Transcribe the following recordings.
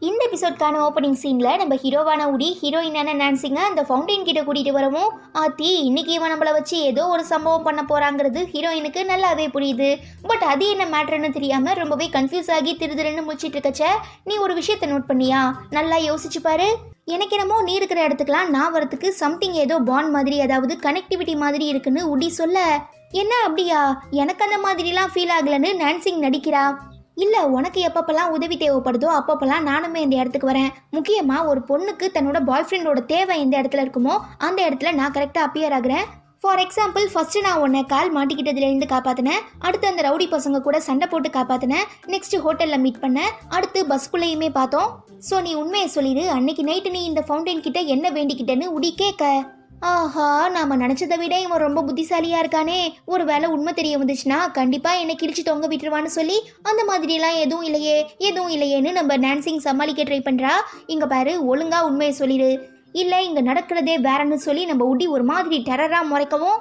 இந்த எபிசோட்கான ஓப்பனிங் சீனில் நம்ம ஹீரோவான உடி ஹீரோயினான நான்சிங்க அந்த ஃபவுண்டைன் கிட்ட கூட்டிகிட்டு வரவும் ஆத்தி இன்னைக்கு இவன் நம்மளை வச்சு ஏதோ ஒரு சம்பவம் பண்ண போகிறாங்கிறது ஹீரோயினுக்கு நல்லாவே புரியுது. பட் அது என்ன மேட்ருன்னு தெரியாமல் ரொம்பவே கன்ஃபியூஸ் ஆகி திருதுன்னு முடிச்சிட்டு இருக்கச்ச நீ ஒரு விஷயத்தை நோட் பண்ணியா? நல்லா யோசிச்சு பாரு. எனக்கு என்னமோ நீ இருக்கிற இடத்துக்குலாம் நான் வரத்துக்கு சம்திங் ஏதோ பாண்ட் மாதிரி, அதாவது கனெக்டிவிட்டி மாதிரி இருக்குன்னு உடி சொல்ல, என்ன அப்படியா? எனக்கு அந்த மாதிரிலாம் ஃபீல் ஆகலன்னு நான்சிங் நடிக்கிறா. இல்லை, உனக்கு எப்பப்பெல்லாம் உதவி தேவைப்படுதோ அப்பப்பெல்லாம் நானுமே இந்த இடத்துக்கு வரேன். முக்கியமாக ஒரு பொண்ணுக்கு தன்னோட பாய் ஃப்ரெண்டோட தேவை எந்த இடத்துல இருக்குமோ அந்த இடத்துல நான் கரெக்டாக அப்பியர் ஆகுறேன். ஃபார் எக்ஸாம்பிள், ஃபஸ்ட்டு நான் உன்னை கால் மாட்டிக்கிட்டதுலேருந்து காப்பாற்றினேன், அடுத்து அந்த ரவுடி பசங்க கூட சண்டை போட்டு காப்பாற்றினேன், நெக்ஸ்ட் ஹோட்டலில் மீட் பண்ணேன், அடுத்து பஸ்குள்ளேயுமே பார்த்தோம். ஸோ நீ உண்மையை சொல்லிடு, அன்னைக்கு நைட்டு நீ இந்த ஃபவுண்டைன் கிட்ட என்ன வேண்டிக்கிட்டேன்னு உடி கேட்க. ஆஹா, நாம நினச்சதை விட இவன் ரொம்ப புத்திசாலியாக இருக்கானே, ஒரு வேளை உண்மை தெரிய வந்துச்சுன்னா கண்டிப்பாக என்னை கிழிச்சு தொங்க விட்டுருவான்னு சொல்லி அந்த மாதிரிலாம் எதுவும் இல்லையேன்னு நம்ம நான்சிங் சமாளிக்க ட்ரை பண்ணுறா. இங்கே பாரு, ஒழுங்கா உண்மையை சொல்லிடு, இல்லை இங்கே நடக்கிறதே வேறன்னு சொல்லி நம்ம உடி ஒரு மாதிரி டெரராக முறைக்கவும்,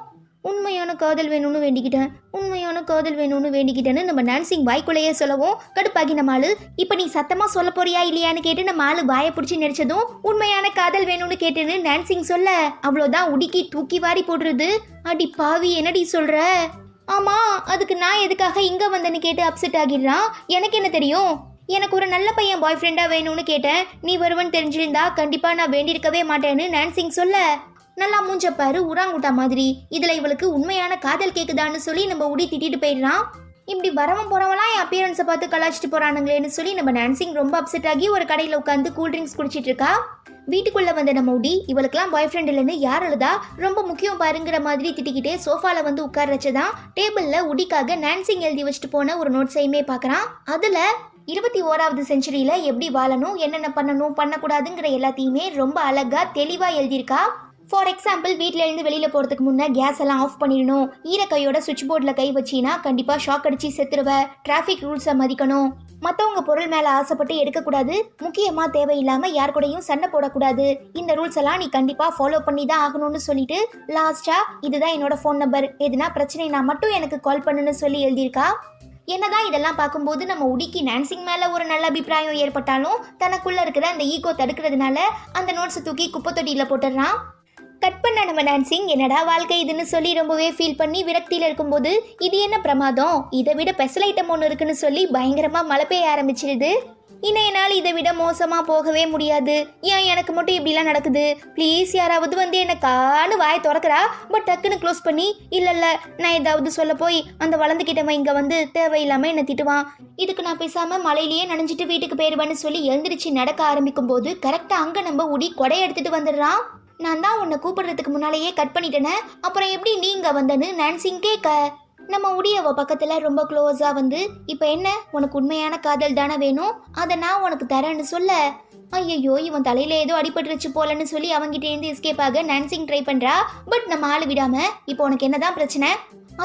உண்மையான காதல் வேணும்னு வேண்டிக்கிட்டேன்னு நம்ம நான்சிங் வாய்க்குள்ளேயே சொல்லவும் கடுப்பாகி நம்ம ஆளு, இப்போ நீ சத்தமாக சொல்ல போறியா இல்லையான்னு கேட்டு நம்ம ஆளு வாயை பிடிச்சி நடிச்சதும் உண்மையான காதல் வேணும்னு கேட்டுன்னு நான்சிங் சொல்ல, அவ்வளோதான் உடிக்கி தூக்கி வாரி போடுறது. அடி பாவி, என்னடி சொல்ற? ஆமா, அதுக்கு நான் எதுக்காக இங்கே வந்தேன்னு கேட்டு அப்செட் ஆகிடுறான். எனக்கு என்ன தெரியும்? எனக்கு ஒரு நல்ல பையன் பாய் ஃப்ரெண்டாக வேணும்னு கேட்டேன், நீ வருவன்னு தெரிஞ்சிருந்தா கண்டிப்பாக நான் வேண்டியிருக்கவே மாட்டேன்னு நான்சிங் சொல்ல, நல்லா மூஞ்சப்பாரு உராங்குட்டா மாதிரி, இதில் இவளுக்கு உண்மையான காதல் கேட்குதான்னு சொல்லி நம்ம உடி திட்டிட்டு போயிடுறான். இப்படி வரவன் போறவெல்லாம் என் அப்பியரன்ஸை பார்த்து கலாச்சிட்டு போறானுங்களேன்னு சொல்லி நம்ம நான்சிங் ரொம்ப அப்செட் ஆகி ஒரு கடையில் உட்காந்து கூல் ட்ரிங்க்ஸ் குடிச்சிட்டு இருக்கா. வீட்டுக்குள்ள வந்த நம்ம உடி இவளுக்குலாம் பாய் ஃப்ரெண்ட் இல்லைன்னு யார் அழுதா, ரொம்ப முக்கியம் பாருங்கிற மாதிரி திட்டிக்கிட்டே சோஃபால வந்து உட்கார வச்சதான் டேபிள்ல உடிக்காக நான்சிங் எழுதி வச்சுட்டு போன ஒரு நோட்ஸையுமே பார்க்கறான். அதுல 21வது செஞ்சுரியில எப்படி வாழணும், என்னென்ன பண்ணணும் பண்ணக்கூடாதுங்கிற எல்லாத்தையுமே ரொம்ப அழகா தெளிவா எழுதியிருக்கா. ஃபார் எக்ஸாம்பிள், வீட்டில இருந்து வெளியில போறதுக்கு முன்னே கேஸ் எல்லாம் ஆஃப் பண்ணிடணும், ஈரக்கையோட சுவிட்ச் போர்டில் கை வச்சினா கண்டிப்பா ஷாக் அடிச்சு செத்துருவ, டிராஃபிக் ரூல்ஸை மதிக்கணும், மற்றவங்க பொருள் மேலே ஆசைப்பட்டு எடுக்கக்கூடாது, முக்கியமாக தேவையில்லாமல் யார் கூடயும் சண்டை போடக்கூடாது, இந்த ரூல்ஸ் எல்லாம் நீ கண்டிப்பாக ஃபாலோ பண்ணி தான் ஆகணும்னு சொல்லிட்டு லாஸ்ட்டாக இதுதான் என்னோட ஃபோன் நம்பர், எதுனா பிரச்சனைனா மட்டும் எனக்கு கால் பண்ணுன்னு சொல்லி எழுதியிருக்கா. என்னதான் இதெல்லாம் பார்க்கும்போது நம்ம உடிக்கு நான்சிங் மேலே ஒரு நல்ல அபிப்பிராயம் ஏற்பட்டாலும் தனக்குள்ளே இருக்கிற அந்த ஈகோ தடுக்கிறதுனால அந்த நோட்ஸை தூக்கி குப்பை தொட்டியில் போட்டுடுறான். கட் பண்ண நம்ம நான்சிங் என்னடா வாழ்க்கை இதுன்னு சொல்லி ரொம்பவே ஃபீல் பண்ணி விரக்தியில் இருக்கும்போது இது என்ன பிரமாதம், இதை விட ஸ்பெஷல் ஐட்டம் ஒன்று இருக்குன்னு சொல்லி பயங்கரமாக மழை பெய்ய ஆரம்பிச்சிடுது. இன்னும் என்னால் இதை விட மோசமாக போகவே முடியாது, ஏன் எனக்கு மட்டும் இப்படிலாம் நடக்குது, ப்ளீஸ் யாராவது வந்து என்ன காணு வாயை திறக்கிறா. பட் டக்குன்னு க்ளோஸ் பண்ணி, இல்லை நான் ஏதாவது சொல்ல போய் அந்த வளர்ந்துக்கிட்டவன் இங்கே வந்து தேவையில்லாமல் என்னை திட்டுவான், இதுக்கு நான் பேசாமல் மலையிலேயே நனைஞ்சிட்டு வீட்டுக்கு போயிடுவேன்னு சொல்லி எழுந்திரிச்சு நடக்க ஆரம்பிக்கும் போது கரெக்டாக அங்கே நம்ம உடி கொடையை எடுத்துகிட்டு வந்துடுறான். நான் தான் உன்னை கூப்பிடுறதுக்கு முன்னாலேயே கட் பண்ணிட்டேனே, அப்புறம் எப்படி நீங்க வந்தேன்னு நான்சிங் கேட்க, நம்ம உடியவ பக்கத்தில் ரொம்ப க்ளோஸாக வந்து, இப்போ என்ன உனக்கு உண்மையான காதல் தானே வேணும், அதை நான் உனக்கு தரேன்னு சொல்ல, ஐயோ இவன் தலையில ஏதோ அடிபட்டுருச்சு போலன்னு சொல்லி அவங்கிட்டேருந்து எஸ்கேப் ஆக நான்சிங் ட்ரை பண்ணுறா. பட் நம்ம ஆளு விடாம, இப்போ உனக்கு என்னதான் பிரச்சனை,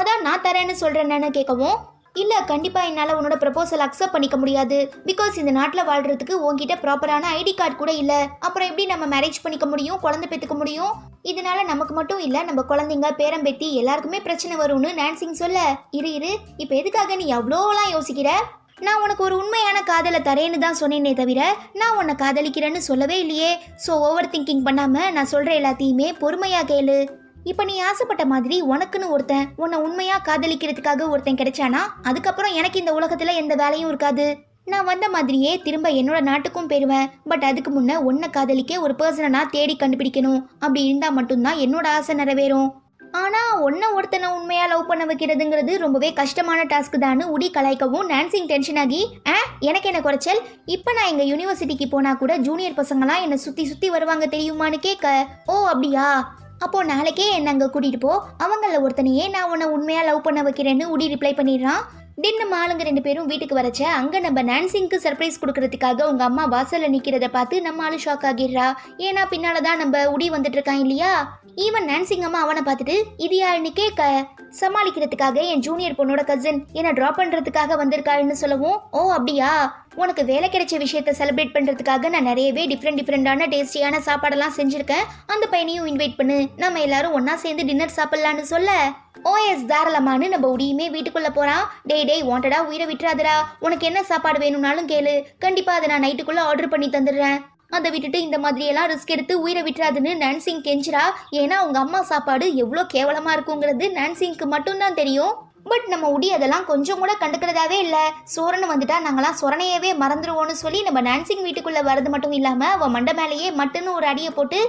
அதான் நான் தரேன்னு சொல்கிறேன்னு கேட்கவும், இல்லை கண்டிப்பாக என்னால் உன்னோட ப்ரப்போசல் அக்செப்ட் பண்ணிக்க முடியாது, பிகாஸ் இந்த நாட்டில் வாழ்கிறதுக்கு உங்ககிட்ட ப்ராப்பரான ஐடி கார்டு கூட இல்லை, அப்புறம் எப்படி நம்ம மேரேஜ் பண்ணிக்க முடியும், குழந்தை பெற்றுக்க முடியும், இதனால நமக்கு மட்டும் இல்லை நம்ம குழந்தைங்க பேரம்பேத்தி எல்லாருக்குமே பிரச்சனை வரும்னு நான்சிங் சொல்ல, இரு இப்போ எதுக்காக நீ எவ்வளோலாம் யோசிக்கிற, நான் உனக்கு ஒரு உண்மையான காதலை தரேன்னு தான் சொன்னேனே தவிர நான் உன்னை காதலிக்கிறேன்னு சொல்லவே இல்லையே. ஸோ ஓவர் திங்கிங் பண்ணாமல் நான் சொல்கிற எல்லாத்தையுமே பொறுமையாக கேளு. இப்போ நீ ஆசைப்பட்ட மாதிரி உனக்குன்னு ஒருத்தன், உன்னை உண்மையாக காதலிக்கிறதுக்காக ஒருத்தன் கிடைச்சானா அதுக்கப்புறம் எனக்கு இந்த உலகத்தில் எந்த வேலையும் இருக்காது, நான் வந்த மாதிரியே திரும்ப என்னோட நாட்டுக்கும் போயிடுவேன். பட் அதுக்கு முன்னே உன்னை காதலிக்க ஒரு பர்சனை நான் தேடி கண்டுபிடிக்கணும், அப்படி இருந்தால் மட்டும்தான் என்னோட ஆசை நிறைவேறும். ஆனால் ஒன்றை ஒருத்தனை உண்மையாக லவ் பண்ண வைக்கிறதுங்கிறது ரொம்பவே கஷ்டமான டாஸ்க் தான் உடி கலாய்க்கவும் நான்சிங் டென்ஷன் ஆகி, எனக்கு என்ன குறைச்சல், இப்போ நான் எங்கள் யூனிவர்சிட்டிக்கு போனால் கூட ஜூனியர் பசங்களாம் என்னை சுற்றி வருவாங்க தெரியுமான்னு கேட்க, ஓ அப்படியா, அப்போ நாளைக்கே என்ன அங்கே கூட்டிகிட்டு போ, அவங்கள ஒருத்தனையே நான் உன்னை உண்மையாக லவ் பண்ண வைக்கிறேன்னு உடி ரிப்ளை பண்ணிடுறான். தின் நம்ம ஆளுங்க 2 பேரும் வீட்டுக்கு வரச்ச அங்கே நம்ம நான்சிங்க்கு சர்ப்ரைஸ் கொடுக்கறதுக்காக உங்க அம்மா வாசலில் நிற்கிறத பார்த்து நம்ம ஆளு ஷாக் ஆகிடுறா. ஏன்னா பின்னால தான் நம்ம உடி வந்துட்டு இருக்கான் இல்லையா. ஈவன் நான்சிங் அம்மா அவனை பார்த்துட்டு இது யாருன்னு கேட்க, சமாளிக்கிறதுக்காக என் ஜூனியர் பொண்ணோட கசின் என்னை ட்ராப் பண்ணுறதுக்காக வந்திருக்காள்னு சொல்லவும், ஓ அப்படியா, உனக்கு வேலை கிடைச்ச விஷயத்த செலிப்ரேட் பண்றதுக்காக நான் நிறையவே டிஃப்ரெண்டான டேஸ்டியான சாப்பாடெல்லாம் செஞ்சிருக்கேன். அந்த பையனையும் இன்வைட் பண்ணு, நம்ம எல்லாரும் ஒன்னா சேர்ந்து டின்னர் சாப்பிடலான்னு சொல்ல ஓஎஸ் தாராளமானு நம்ம உடியுமே வீட்டுக்குள்ள போறான். டேய் வாண்டடா உயிரை விட்டுறாதடா, உனக்கு என்ன சாப்பாடு வேணும்னாலும் கேளு, கண்டிப்பா அதை நான் நைட்டுக்குள்ள ஆர்டர் பண்ணி தந்துடுறேன். அதை விட்டுட்டு இந்த மாதிரி எல்லாம் ரிஸ்க் எடுத்து உயிரை விட்டுறாதுன்னு நான்சிங் கெஞ்சிரா. ஏன்னா அவங்க அம்மா சாப்பாடு எவ்வளோ கேவலமா இருக்குங்கிறது நான்சிங்க்கு மட்டும்தான் தெரியும். பட் நம்ம உடி அதெல்லாம் கொஞ்சம் கூட கண்டுக்கிறதாவே இல்லை. சோரன்னு வந்துட்டா நாங்களாம் சொரணையவே மறந்துடுவோன்னு சொல்லி நம்ம நான்சிங் வீட்டுக்குள்ள வரது மட்டும் இல்லாம அவன் மண்டை மேலேயே மட்டுன்னு ஒரு அடியை போட்டு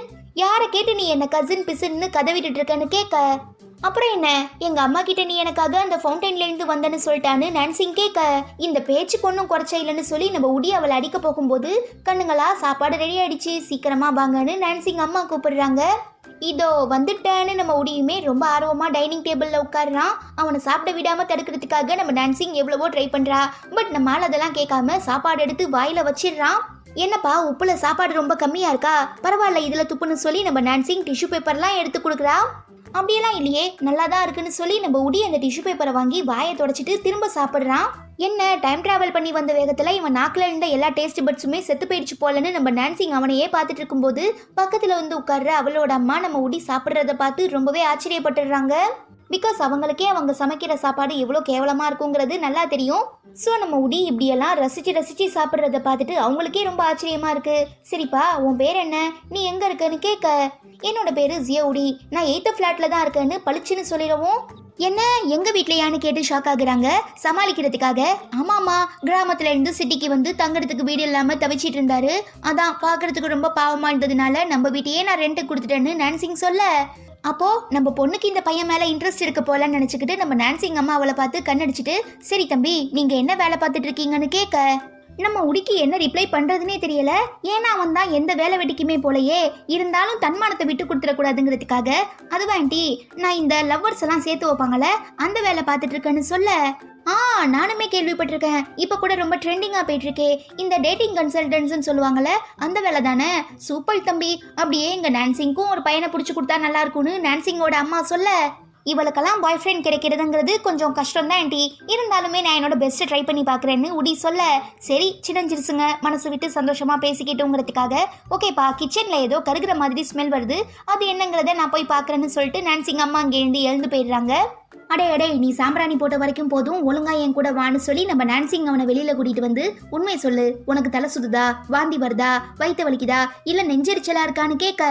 யாரை கேட்டு நீ என்ன கசின் பிசுன்னு கதை விட்டுட்டு இருக்கன்னு கேட்க, அப்புறம் என்ன எங்க அம்மா கிட்ட நீ எனக்காக அந்த ஃபவுண்டைன்ல இருந்து வந்தேன்னு சொல்லிட்டான்னு நான்சிங் கேட்க, இந்த பேச்சுக்கு ஒன்றும் குறைச்ச இல்லைன்னு சொல்லி நம்ம உடி அவளை அடிக்க போகும்போது கண்ணுங்களா சாப்பாடு ரெடி ஆயிடுச்சு சீக்கிரமா வாங்கன்னு நான்சிங் அம்மா கூப்பிடுறாங்க. இதோ வந்துட்டேன்னு நம்ம உடியுமே ரொம்ப ஆர்வமா டைனிங் டேபிள்ல உட்காடுறான். அவனை சாப்பிட விடாம தடுக்கிறதுக்காக நம்ம நான்சிங் எவ்வளவோ ட்ரை பண்றா. பட் நம்மால் அதெல்லாம் கேட்காம சாப்பாடு எடுத்து வாயில வச்சிடுறான். என்னப்பா உப்புல சாப்பாடு ரொம்ப கம்மியா இருக்கா, பரவாயில்ல இதுல துப்புன்னு சொல்லி நம்ம நான்சிங் டிஷ்யூ பேப்பர்லாம் எடுத்து கொடுக்குறா. அப்படியெல்லாம் இல்லையே நல்லா தான் இருக்குன்னு சொல்லி நம்ம உடி அந்த டிஷ்யூ பேப்பரை வாங்கி வாயை தொடச்சிட்டு திரும்ப சாப்பிட்றான். என்ன டைம் டிராவல் பண்ணி வந்த வேகத்துல இவன் நாக்கில் இருந்த எல்லா டேஸ்ட் பட்ஸுமே செத்து போயிடுச்சு போலன்னு நம்ம நான்சிங் அவனையே பார்த்துட்டு இருக்கும்போது பக்கத்துல வந்து உட்கார்ற அவளோட அம்மா நம்ம உடி சாப்பிட்றத பார்த்து ரொம்பவே ஆச்சரியப்பட்டுடுறாங்க. பிகாஸ் அவங்களுக்கே அவங்க சமைக்கிற சாப்பாடு எவ்வளோ கேவலமா இருக்குங்கிறது நல்லா தெரியும். ஸோ நம்ம உடி இப்படியெல்லாம் ரசிச்சு சாப்பிட்றத பார்த்துட்டு அவங்களுக்கே ரொம்ப ஆச்சரியமா இருக்கு. சரிப்பா உன் பேர் என்ன, நீ எங்க இருக்கன்னு கேட்க, என்னோட பேரு ஜியா உடி, நான் 8th ஃபிளாட்ல தான் இருக்கேன்னு பளிச்சுன்னு சொல்லிடவும், என்ன எங்க வீட்லயான்னு கேட்டு ஷாக் ஆகுறாங்க சமாளிக்கிறதுக்காக. ஆமாமா கிராமத்துல இருந்து சிட்டிக்கு வந்து தங்குறதுக்கு வீடு இல்லாம தவிச்சிட்டு இருந்தாரு, அதான் பாக்குறதுக்கு ரொம்ப பாவமா இருந்ததுனால நம்ம வீட்டையே நான் ரெண்ட் கொடுத்துட்டேன்னு நான்சிங் சொல்ல, அப்போ நம்ம பொண்ணுக்கு இந்த பையன் மேல இன்ட்ரெஸ்ட் இருக்க போலன்னு நினைச்சுக்கிட்டு நம்ம நான்சிங் அம்மா அவளை பார்த்து கண்ணடிச்சிட்டு, சரி தம்பி நீங்க என்ன வேலை பார்த்துட்டு இருக்கீங்கன்னு கேட்க, நம்ம உடிக்கு என்ன ரிப்ளை பண்றதுனே தெரியல. ஏன்னா அவன் தான் எந்த வேலை வெட்டிக்குமே போலையே, இருந்தாலும் தன்மானத்தை விட்டு கொடுத்துடக்கூடாதுங்கிறதுக்காக, அதுவா ஆண்டி நான் இந்த லவ்வர்ஸ் எல்லாம் சேர்த்து வைப்பாங்கல்ல அந்த வேலை பார்த்துட்டு இருக்கேன்னு சொல்ல, நானுமே கேள்விப்பட்டிருக்கேன், இப்ப கூட ரொம்ப ட்ரெண்டிங்கா போயிட்டு இருக்கே, இந்த டேட்டிங் கன்சல்டன்ட்ஸ்னு சொல்லுவாங்கல்ல அந்த வேலை தானே, சூப்பர் தம்பி. அப்படியே எங்க நான்சிங்க்கும் ஒரு பையனை பிடிச்சி கொடுத்தா நல்லா இருக்கும்னு நான்சிங்கோட அம்மா சொல்ல, இவளுக்கெல்லாம் பாய் ஃப்ரெண்ட் கிடைக்கிறதுங்கிறது கொஞ்சம் கஷ்டம் தான் ஆண்டி, இருந்தாலுமே நான் என்னோட பெஸ்ட்டை ட்ரை பண்ணி பார்க்குறேன்னு உடி சொல்ல, சரி சின்னஞ்சிருசுங்க மனசு விட்டு சந்தோஷமா பேசிக்கிட்டோங்கிறதுக்காக, ஓகேப்பா கிச்சனில் ஏதோ கருகிற மாதிரி ஸ்மெல் வருது, அது என்னங்கிறத நான் போய் பார்க்குறேன்னு சொல்லிட்டு நான்சிங் அம்மா அங்கே எழுந்து போயிடுறாங்க. அடே நீ சாம்பிராணி போட்ட வரைக்கும் போதும், ஒழுங்கா என் கூட வான்னு சொல்லி நம்ம நான்சிங் அவனை வெளியில கூட்டிட்டு வந்து, உண்மை சொல்லு உனக்கு தலை சுதுதா, வாந்தி வருதா, வயிற்று வலிக்குதா, இல்ல நெஞ்சரிச்சலா இருக்கான்னு கேட்க,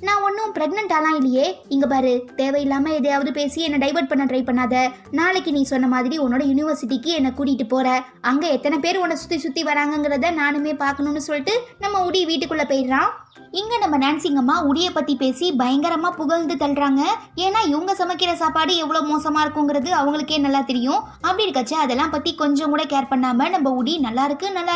நான் ஒன்றும் ப்ரெக்னென்ட்டாலாம் இல்லையே, இங்க பாரு தேவையில்லாம எதையாவது பேசி என்னை டைவர்ட் பண்ண ட்ரை பண்ணாத, நாளைக்கு நீ சொன்ன மாதிரி உன்னோட யூனிவர்சிட்டிக்கு என்னை கூட்டிட்டு போற, அங்க எத்தனை பேர் உன்னை சுத்தி வராங்கிறத நானுமே பார்க்கணும்னு சொல்லிட்டு நம்ம உடி வீட்டுக்குள்ள போயிடுறான். இங்க நம்ம நான்சிங் அம்மா உடியை பத்தி பேசி பயங்கரமா புகழ்ந்து தள்ளுறாங்க. ஏன்னா இவங்க சமைக்கிற சாப்பாடு எவ்வளவு மோசமா இருக்குங்கிறது அவங்களுக்கே நல்லா தெரியும். அப்படி இருக்கச்சா அதெல்லாம் பத்தி கொஞ்சம் கூட கேர் பண்ணாம நம்ம உடி நல்லா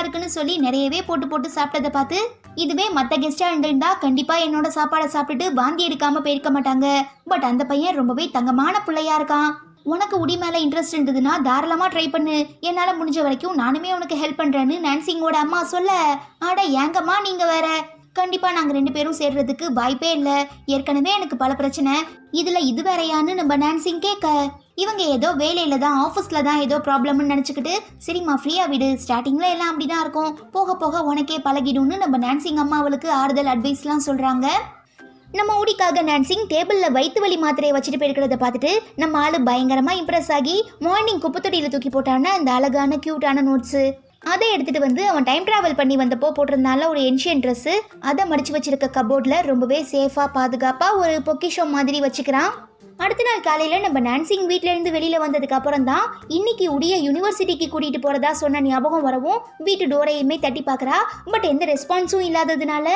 இருக்குன்னு சொல்லி நிறையவே போட்டு சாப்பிட்டதை பார்த்து, இதுவே மற்ற கெஸ்டா இருந்திருந்தா கண்டிப்பா என்னோட சாப்பாடை சாப்பிட்டுட்டு வாந்தி எடுக்காம போயிருக்க மாட்டாங்க. பட் அந்த பையன் ரொம்பவே தங்கமான பிள்ளையா இருக்கான். உனக்கு உடி மேல இன்ட்ரெஸ்ட் இருந்ததுன்னா தாராளமா ட்ரை பண்ணு, என்னால முடிஞ்ச வரைக்கும் நானுமே உனக்கு ஹெல்ப் பண்றேன்னு நான்சிங்கோட அம்மா சொல்ல, ஆட ஏங்கம்மா நீங்க வேற, கண்டிப்பா நாங்க 2 பேரும் சேர்றதுக்கு வாய்ப்பே இல்லை, ஏற்கனவே எனக்கு பல பிரச்சனை, இதுல இது வேறையான்னு நம்ம நான்சிங் கேட்க, இவங்க ஏதோ வேலையில தான் ஆஃபீஸ்ல தான் ஏதோ ப்ராப்ளம்னு நினச்சிக்கிட்டு, சரிம்மா ஃப்ரீயா விடு, ஸ்டார்டிங்ல எல்லாம் அப்படிதான் இருக்கும், போக போக உனக்கே பழகிடும்னு நம்ம நான்சிங் அம்மா அவளுக்கு ஆறுதல் அட்வைஸ்லாம் சொல்றாங்க. நம்ம உடிக்காக நான்சிங் டேபிள்ல வயிற்று வலி மாத்திரையை வச்சுட்டு போயிருக்கிறத பார்த்துட்டு நம்ம ஆளு பயங்கரமா இம்ப்ரெஸ் ஆகி மார்னிங் குப்பத்தொட்டியில தூக்கி போட்டான அந்த அழகான கியூட்டான நோட்ஸு அதை எடுத்துட்டு வந்து அவன் டைம் டிராவல் பண்ணி வந்தப்போ போட்டிருந்தால ஒரு ஏன்ஷியன் ட்ரெஸ்ஸு அதை மடிச்சு வச்சிருக்க கபோர்டில் ரொம்பவே சேஃபா பாதுகாப்பா ஒரு பொக்கிஷம் மாதிரி வச்சுக்கிறான். அடுத்த நாள் காலையில நம்ம நான்சிங் வீட்ல இருந்து வெளியில வந்ததுக்கு அப்புறம் தான் இன்னைக்கு உடைய யூனிவர்சிட்டிக்கு கூட்டிட்டு போறதா சொன்ன ஞாபகம் வரவும் வீட்டு டோரையுமே தட்டி பார்க்கறா. பட் எந்த ரெஸ்பான்ஸும் இல்லாததுனால,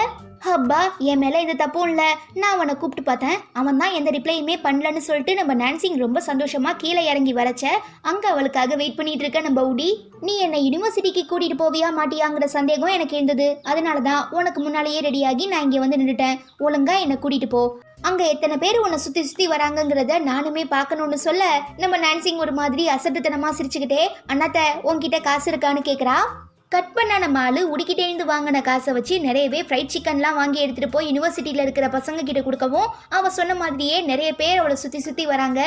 ஹப்பா என் மேல எந்த தப்பும் இல்லை, நான் அவனை கூப்பிட்டு பார்த்தேன், அவன் தான் எந்த ரிப்ளையுமே பண்ணலன்னு சொல்லிட்டு நம்ம நான்சிங் ரொம்ப சந்தோஷமா கீழே இறங்கி வரச்ச அங்க அவளுக்காக வெயிட் பண்ணிட்டு இருக்க நம்ம உடி, நீ என்னை யூனிவர்சிட்டிக்கு கூட்டிட்டு போவியா மாட்டியாங்கிற சந்தேகம் எனக்கு இருந்தது, அதனாலதான் உனக்கு முன்னாலேயே ரெடியாகி நான் இங்க வந்து நின்றுட்டேன், ஒழுங்கா என்னை கூட்டிட்டு போ, அங்க எத்தனை பேர் உன்னை சுத்தி வராங்கிறத நானுமே பார்க்கணும்னு சொல்ல நம்ம நான்சிங் ஒரு மாதிரி அசட்டுத்தனமா சிரிச்சுக்கிட்டே, அண்ணாத்த உன்கிட்ட காசு இருக்கான்னு கேக்குறா. கட் பண்ண நம்ம ஆளு உடிக்கிட்டே இருந்து வாங்கின காசை வச்சு நிறையவே ஃப்ரைட் சிக்கன்லாம் வாங்கி எடுத்துட்டு போய் யூனிவர்சிட்டியில இருக்கிற பசங்க கிட்ட கொடுக்கவும் அவ சொன்ன மாதிரியே நிறைய பேர் அவளை சுத்தி சுத்தி வராங்க.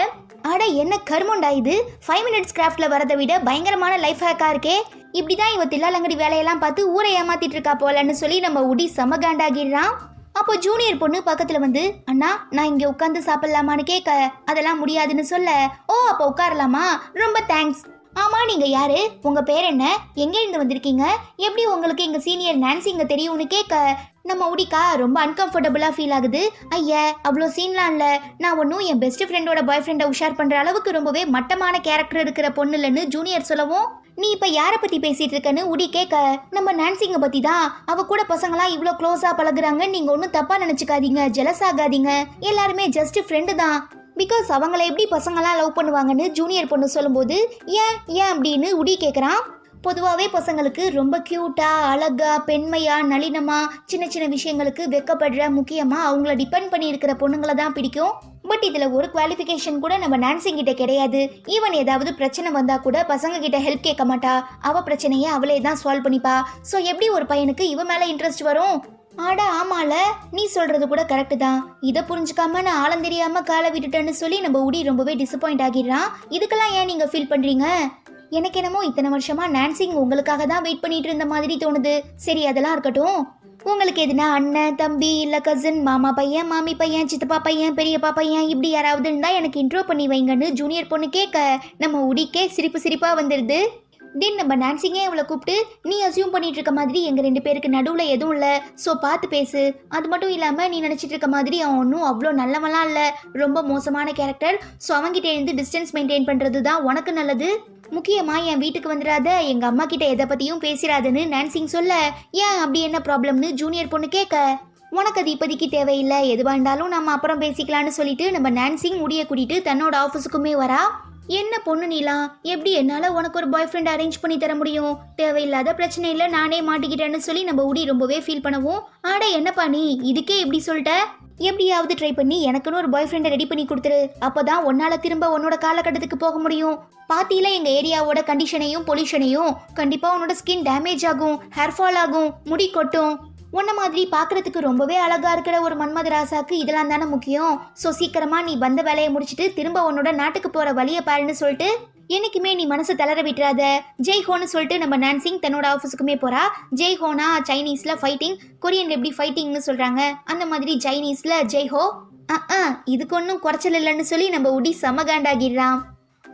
அட என்ன கருமண்டா இது, 5 மினிட்ஸ் கிராஃப்ட்ல வரதை விட பயங்கரமான லைஃப் ஹேக்கா இருக்கே. இப்படிதான் இவ தில்லாலங்கடி வேலையெல்லாம் பார்த்து ஊரை ஏமாத்திட்டு இருக்கா போலன்னு சொல்லி நம்ம உடி செம காண்டாகிடுறான். அப்போ ஜூனியர் பொண்ணு பக்கத்துல வந்து, அண்ணா நான் இங்க உட்காந்து சாப்பிடலாமான்னு கேட்க, அதெல்லாம் முடியாதுன்னு சொல்ல, ஓ அப்போ உட்காரலாமா, ரொம்ப தேங்க்ஸ். ஆமா நீங்க யாரு, உங்க பேர் என்ன, எங்க இருந்து வந்திருக்கீங்க, எப்படி உங்களுக்கு எங்க சீனியர் நான்சி இங்க தெரியும்னு கேட்க, நம்ம உடிக்கா ரொம்ப அன்கம்ஃபர்டபுளா ஃபீல் ஆகுது. ஐயா அவ்வளோ சீன்லாம் இல்லை, நான் ஒன்றும் என் பெஸ்ட் ஃப்ரெண்டோட பாய் ஃப்ரெண்டை உஷார் பண்ற அளவுக்கு ரொம்பவே மட்டமான கேரக்டர் இருக்கிற பொண்ணு இல்லைன்னு ஜூனியர் சொல்லவும், நீ இப்ப யாரை பத்தி பேசிட்டு இருக்கன்னு உடி கேட்க, நம்ம நான்சிங்க பத்தி தான். அவ கூட பசங்களாம் இவ்வளோ க்ளோஸா பழகுறாங்க, நீங்க ஒன்றும் தப்பா நினைச்சுக்காதீங்க, ஜெலஸ் ஆகாதீங்க, எல்லாருமே ஜஸ்ட் ஃப்ரெண்டு தான். பிகாஸ் அவங்கள எப்படி பசங்களாம் லவ் பண்ணுவாங்கன்னு ஜூனியர் பொண்ணு சொல்லும்போது, ஏன் ஏன் அப்படின்னு உடி கேட்குறான். பொதுவாகவே பசங்களுக்கு ரொம்ப க்யூட்டா அழகா பெண்மையா நளினமா சின்ன சின்ன விஷயங்களுக்கு வெக்கப்படுற, முக்கியமாக அவங்கள டிபெண்ட் பண்ணி இருக்கிற பொண்ணுங்களை தான் பிடிக்கும். பட் இதில் ஒரு குவாலிஃபிகேஷன் கூட நம்ம நான்சிங் கிட்ட கிடையாது. ஈவன் ஏதாவது பிரச்சனை வந்தால் கூட பசங்க கிட்ட ஹெல்ப் கேட்க மாட்டா, அவள் பிரச்சனையை அவளே தான் சால்வ் பண்ணிப்பா. ஸோ எப்படி ஒரு பையனுக்கு இவன் மேலே இன்ட்ரெஸ்ட் வரும்? ஆடா ஆமால, நீ சொல்றது கூட கரெக்டு தான். இதை புரிஞ்சுக்காம நான் ஆழம் தெரியாம காலை விட்டுட்டேன்னு சொல்லி நம்ம உடி ரொம்பவே டிசப்பாயிண்ட் ஆகிடுறான். இதுக்கெல்லாம் ஏன் நீங்க ஃபீல் பண்றீங்க? எனக்கு என்னமோ இத்தனை வருஷமா நான்சிங் உங்களுக்காக தான் வெயிட் பண்ணிட்டு இருந்த மாதிரி தோணுது. சரி அதெல்லாம் இருக்கட்டும், உங்களுக்கு எதுனா அண்ணன் தம்பி இல்ல கசின், மாமா பையன் மாமி பையன் சித்தப்பா பையன் பெரியப்பா பையன் இப்படி யாராவது இருந்தா எனக்கு இன்ட்ரோ பண்ணி வைங்கன்னு ஜூனியர் பொண்ணு கேட்க, நம்ம உடிக்கே சிரிப்பு சிரிப்பா வந்துடுது. தென் நம்ம நான்சிங்கே அவளை கூப்பிட்டு, நீ அசியூம் பண்ணிட்டு இருக்க மாதிரி எங்கள் 2 பேருக்கு நடுவில் எதுவும் இல்லை, ஸோ பார்த்து பேசு. அது மட்டும் இல்லாமல் நீ நினச்சிட்டு இருக்க மாதிரி அவன் ஒன்றும் அவ்வளோ நல்லவெல்லாம் இல்லை, ரொம்ப மோசமான கேரக்டர். ஸோ அவங்ககிட்ட இருந்து டிஸ்டன்ஸ் மெயின்டைன் பண்ணுறது தான் உனக்கு நல்லது. முக்கியமாக என் வீட்டுக்கு வந்துடாத, எங்கள் அம்மா கிட்ட எதை பற்றியும் பேசிடாதுன்னு நான்சிங் சொல்ல, ஏன் அப்படி என்ன ப்ராப்ளம்னு ஜூனியர் பொண்ணு கேட்க, உனக்கு அது இப்போதைக்கு தேவையில்லை, எதுவாக இருந்தாலும் நம்ம அப்புறம் பேசிக்கலான்னு சொல்லிட்டு நம்ம நான்சிங் முடிய கூட்டிட்டு தன்னோட ஆஃபீஸுக்குமே வரா. என்ன பொண்ணு நீலா, எப்படி என்னால் உனக்கு ஒரு பாய் ஃப்ரெண்ட் அரேஞ்ச் பண்ணி தர முடியும், தேவையில்லாத பிரச்சனை இல்லை, நானே மாட்டிக்கிட்டேன்னு சொல்லி நம்ம உடி ரொம்பவே ஃபீல் பண்ணுவோம். ஆட என்னப்பா நீ இதுக்கே இப்படி சொல்லிட்ட, எப்படியாவது ட்ரை பண்ணி எனக்குன்னு ஒரு பாய் ஃப்ரெண்டை ரெடி பண்ணி கொடுத்துரு, அப்போதான் உன்னால் திரும்ப உன்னோட காலகட்டத்துக்கு போக முடியும். பாத்தியில எங்கள் ஏரியாவோட கண்டிஷனையும் பொல்யூஷனையும், கண்டிப்பாக உன்னோட ஸ்கின் டேமேஜ் ஆகும், ஹேர் ஃபால் ஆகும், முடி கொட்டும். உன்ன மாதிரி பார்க்கறதுக்கு ரொம்பவே அழகா இருக்கிற ஒரு மன்மதராசாக்கு இதெல்லாம் தானே முக்கியம். ஸோ சீக்கிரமா நீ வந்த வேலையை முடிச்சுட்டு திரும்ப உன்னோட நாட்டுக்கு போற வழியை பாருன்னு சொல்லிட்டு, என்னைக்குமே நீ மனசு தளர விட்டுறாத, ஜெய் ஹோன்னு சொல்லிட்டு நம்ம நான்சிங் தன்னோட ஆஃபீஸுக்குமே போறா. ஜெய் ஹோனா சைனீஸ்ல ஃபைட்டிங், கொரியன்ல எப்படி ஃபைட்டிங்னு சொல்றாங்க அந்த மாதிரி சைனீஸ்ல ஜெய் ஹோ. இதுக்கு ஒன்றும் குறைச்சல் இல்லைன்னு சொல்லி நம்ம உடி சமகாண்டாகிடுறான்.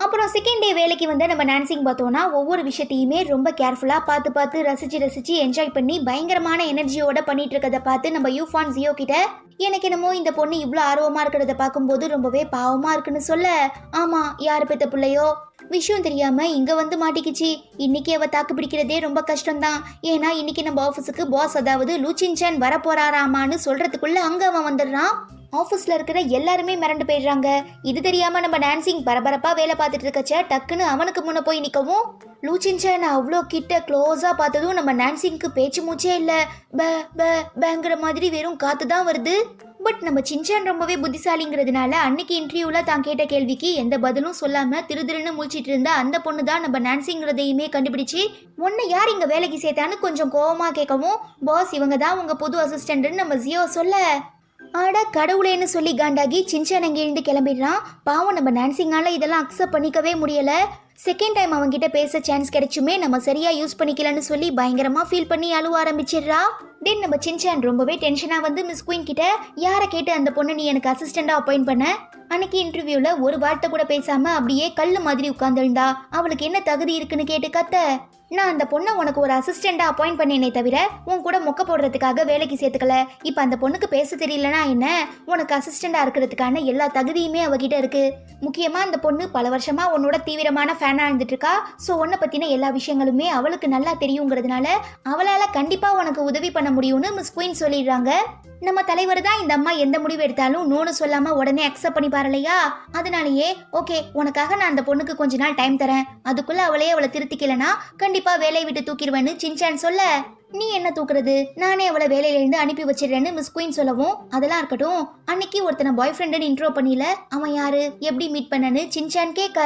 அப்புறம் செகண்ட் டே வேலைக்கு வந்து நம்ம நான்சிங் பார்த்தோன்னா ஒவ்வொரு விஷயத்தையுமே ரொம்ப கேர்ஃபுல்லாக பார்த்து ரசிச்சு என்ஜாய் பண்ணி பயங்கரமான எனர்ஜியோட பண்ணிட்டு இருக்கிறத பார்த்து நம்ம யூஃபான் ஜியோ கிட்ட, எனக்கு என்னமோ இந்த பொண்ணு இவ்வளோ ஆர்வமாக இருக்கிறத பார்க்கும்போது ரொம்பவே பாவமாக இருக்குன்னு சொல்ல, ஆமாம் யார் பெத்த பிள்ளையோ விஷயம் தெரியாம இங்க வந்து மாட்டிக்கிச்சு. இன்னைக்கு அவ தாக்கு பிடிக்கிறதே ரொம்ப கஷ்டம்தான். ஏன்னா இன்னைக்கு நம்ம ஆஃபீஸுக்கு பாஸ் அதாவது லூச்சின்சன் வர போறாராமான்னு சொல்றதுக்குள்ள அங்க அவன் வந்துடுறான். ஆஃபீஸில் இருக்கிற எல்லாருமே மிரண்டு போயிடுறாங்க. இது தெரியாமல் நம்ம நான்சிங் பரபரப்பாக வேலை பார்த்துட்டு இருக்கச்ச டக்குன்னு அவனுக்கு முன்னே போய் நிற்கவும், லூச்சின்சன் அவ்வளோ கிட்ட க்ளோஸாக பார்த்ததும் நம்ம நான்சிங்க்கு பேச்சு மூச்சே இல்லை, பேங்கிற மாதிரி வெறும் காற்று தான் வருது. பட் நம்ம சின்சான் ரொம்பவே புத்திசாலிங்கிறதுனால அன்னைக்கு இன்டர்வியூவில் தான் கேட்ட கேள்விக்கு எந்த பதிலும் சொல்லாமல் திருன்னு முழிச்சிட்டு இருந்த அந்த பொண்ணு தான் நம்ம நான்சிங்கிறதையுமே கண்டுபிடிச்சி, உன்னை யார் இங்கே வேலைக்கு சேர்த்தான்னு கொஞ்சம் கோவமாக கேட்கவும், பாஸ் இவங்க தான் உங்கள் புது அசிஸ்டன்ட்னு நம்ம ஜியோ சொல்ல, ஆட கடவுளேன்னு சொல்லி காண்டாகி சின்சான் அங்கேருந்து கிளம்பிடுறான். பாவம் நம்ம நான்சிங்கால இதெல்லாம் அக்செப்ட் பண்ணிக்கவே முடியல. செகண்ட் டைம் அவன்கிட்ட பேச சான்ஸ் கிடைச்சுமே நம்ம சரியா யூஸ் பண்ணிக்கலன்னு சொல்லி பயங்கரமா ஃபீல் பண்ணி அழுவ ஆரம்பிச்சிடுறா. தென் நம்ம சின்சான் ரொம்பவே டென்ஷனா வந்து மிஸ் குயின் கிட்ட, யாரை கேட்டு அந்த பொண்ணு நீ எனக்கு அசிஸ்டண்டா அப்பாயிண்ட் பண்ண, அன்னைக்கு இன்டர்வியூல ஒரு வார்த்தை கூட பேசாம அப்படியே கல்லு மாதிரி உட்கார்ந்துருந்தா, அவளுக்கு என்ன தகுதி இருக்குன்னு கேட்டு கத்த, நான் அந்த பொண்ணை உனக்கு ஒரு அசிஸ்டண்டா அப்பாயிண்ட் பண்ணேனே தவிர உன் கூட மொக்க போடுறதுக்காக வேலைக்கு சேர்த்துக்கல. இப்ப அந்த பொண்ணுக்கு பேச தெரியலனா என்ன, உனக்கு அசிஸ்டண்டா இருக்கிறதுக்கான எல்லா தகுதியுமே அவகிட்ட இருக்கு. முக்கியமா அந்த பொண்ணு பல வருஷமா உன்னோட தீவிரமான ஃபேனா இருந்துட்டு இருக்கா. ஸோ உன்னை பத்தின எல்லா விஷயங்களுமே அவளுக்கு நல்லா தெரியுங்கிறதுனால அவளால கண்டிப்பா உனக்கு உதவி பண்ண முடியும்னு மிஸ் குயின் சொல்லிடுறாங்க. நம்ம தலைவர் தான் இந்த அம்மா எந்த முடிவு எடுத்தாலும் நோன்னு சொல்லாம உடனே அக்செப்ட் பண்ணி பாரலையா, அதனாலேயே ஓகே உனக்காக நான் அந்த பொண்ணுக்கு கொஞ்ச நாள் டைம் தரேன், அதுக்குள்ள அவளை திருத்திக்கலனா கண்டிப்பா வேலையை விட்டு தூக்கிடுவேன்னு சின்சான் சொல்ல, நீ என்ன தூக்குறது, நானே அவளை வேலையில இருந்து அனுப்பி வச்சிடுறேன்னு மிஸ் குயின் சொல்லவும், அதெல்லாம் இருக்கட்டும் அன்னைக்கு ஒருத்தனை பாய் ஃப்ரெண்டுன்னு இன்ட்ரோ பண்ணில, அவன் யாரு எப்படி மீட் பண்ணன்னு சின்சான் கேட்க,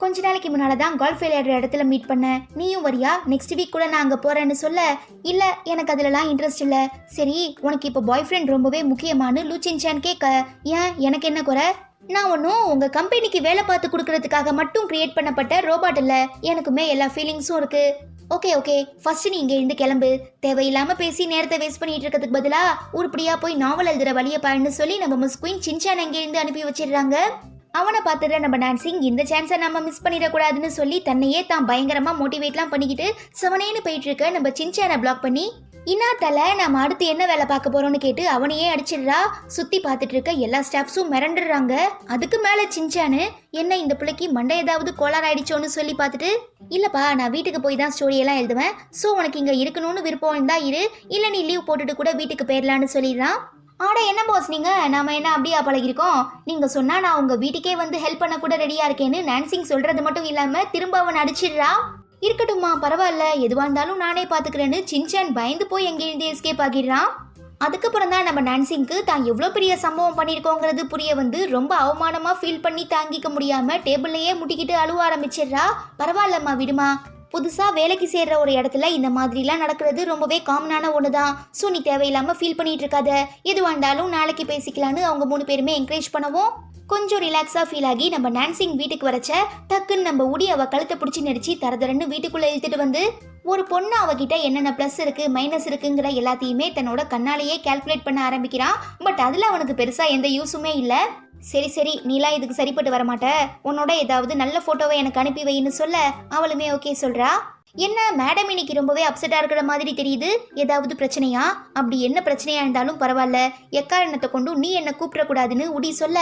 கொஞ்ச நாளைக்கு முன்னால தான் கால்ஃப் விளையாடுற இடத்துல மீட் பண்ணேன். நீயும் வரியா? நெக்ஸ்ட் வீக் கூட நான் அங்கே போறேன்னு சொல்ல, இல்ல எனக்கு அதுலலாம் இன்ட்ரெஸ்ட் இல்ல. சரி, உனக்கு இப்போ பாய் ஃப்ரெண்ட் ரொம்பவே முக்கியமானு லூச்சின்சான் கேட்க, ஏன் எனக்கு என்ன குறை? நான் ஒன்றும் உங்க கம்பெனிக்கு வேலை பார்த்து கொடுக்கறதுக்காக மட்டும் கிரியேட் பண்ணப்பட்ட ரோபாட் இல்ல. எனக்குமே எல்லா ஃபீலிங்ஸும் இருக்கு. ஓகே ஓகே, ஃபர்ஸ்ட் நீ இங்க இருந்து கிளம்பு. தேவையில்லாம பேசி நேரத்தை வேஸ்ட் பண்ணிட்டு இருக்கிறதுக்கு பதிலா உருப்படியா போய் நாவல் எழுதுற வழியை பாருன்னு சொல்லி நம்ம மிஸ் குயின் சின்சான் அங்கே இருந்து அனுப்பி வச்சிடுறாங்க. அவனை பார்த்துட்டு நம்ம டான்சிங் இந்த சான்ஸை நம்ம மிஸ் பண்ணிடக்கூடாதுன்னு சொல்லி தன்னையே தான் பயங்கரமா மோட்டிவேட்லாம் பண்ணிக்கிட்டு செவனேன்னு போயிட்டு இருக்க நம்ம சின்சானை பிளாக் பண்ணி, இன்னா தலை நம்ம அடுத்து என்ன வேலை பார்க்க போறோம்னு கேட்டு அவனையே அடிச்சிடுறா. சுத்தி பார்த்துட்டு இருக்க எல்லா ஸ்டாஃப்ஸும் மிரண்டுறாங்க. அதுக்கு மேல சின்சானு, என்ன இந்த பிள்ளைக்கு மண்டை ஏதாவது கோளாறு ஆயிடுச்சோன்னு சொல்லி பார்த்துட்டு, இல்லப்பா நான் வீட்டுக்கு போய் தான் ஸ்டோரி எல்லாம் எழுதுவேன். ஸோ உனக்கு இங்க இருக்கணும்னு விருப்பம் இருந்தா இரு, இல்ல நீ லீவ் போட்டுட்டு கூட வீட்டுக்கு போயிடலான்னு சொல்லிடுறான். ஆட என்ன பாஸ் நீங்க, நாம என்ன அப்படியா பழகிருக்கோம்? நீங்க சொன்னா நான் உங்க வீட்டுக்கே வந்து ஹெல்ப் பண்ண கூட ரெடியா இருக்கேன்னு நான்சிங் சொல்றது மட்டும் இல்லாம திரும்ப அவன் அடிச்சிடுறா. இருக்கட்டும்மா பரவாயில்ல, எதுவா இருந்தாலும் நானே பாத்துக்கிறேன்னு சின்சான் பயந்து போய் எங்கிருந்து எஸ்கேப் ஆகிடுறான். அதுக்கப்புறம் தான் நம்ம நான்சிங்க்கு தான் எவ்வளோ பெரிய சம்பவம் பண்ணியிருக்கோங்கிறது புரிய வந்து ரொம்ப அவமானமா ஃபீல் பண்ணி தாங்கிக்க முடியாம டேபிள்லையே முட்டிக்கிட்டு அழுவ ஆரம்பிச்சிடுறா. பரவாயில்லம்மா விடுமா, புதுசா வேலைக்கு சேர்ற ஒரு இடத்துல இந்த மாதிரிலாம் நடக்கிறது ரொம்பவே காமனான ஒன்று தான். ஸோ நீ தேவையில்லாம ஃபீல் பண்ணிட்டு இருக்காத, எதுவாக இருந்தாலும் நாளைக்கு பேசிக்கலான்னு அவங்க 3 பேருமே என்கரேஜ் பண்ணவும் கொஞ்சம் ரிலாக்ஸாக ஃபீல் ஆகி நம்ம நான்சிங் வீட்டுக்கு வரச்ச டக்குன்னு நம்ம உடி அவ கழுத்தை பிடிச்சி நெரிச்சு தரதரன்னு வீட்டுக்குள்ளே இழுத்துட்டு வந்து ஒரு பொண்ணு அவகிட்ட என்னென்ன ப்ளஸ் இருக்கு மைனஸ் இருக்குங்கிற எல்லாத்தையுமே தன்னோட கண்ணாலேயே கால்குலேட் பண்ண ஆரம்பிக்கிறான். பட் அதில் அவனுக்கு பெருசாக எந்த யூஸுமே இல்லை. சரி சரி, நீலாம் இதுக்கு சரிப்பட்டு வரமாட்ட, உன்னோட ஏதாவது நல்ல ஃபோட்டோவை எனக்கு அனுப்பி வைன்னு சொல்ல அவளுமே ஓகே சொல்கிறா. என்ன மேடம் இன்னைக்கு ரொம்பவே அப்செட்டாக இருக்கிற மாதிரி தெரியுது, ஏதாவது பிரச்சனையா? அப்படி என்ன பிரச்சனையா இருந்தாலும் பரவாயில்ல, எக்காரணத்தை கொண்டும் நீ என்ன கூப்பிடக்கூடாதுன்னு உடி சொல்ல,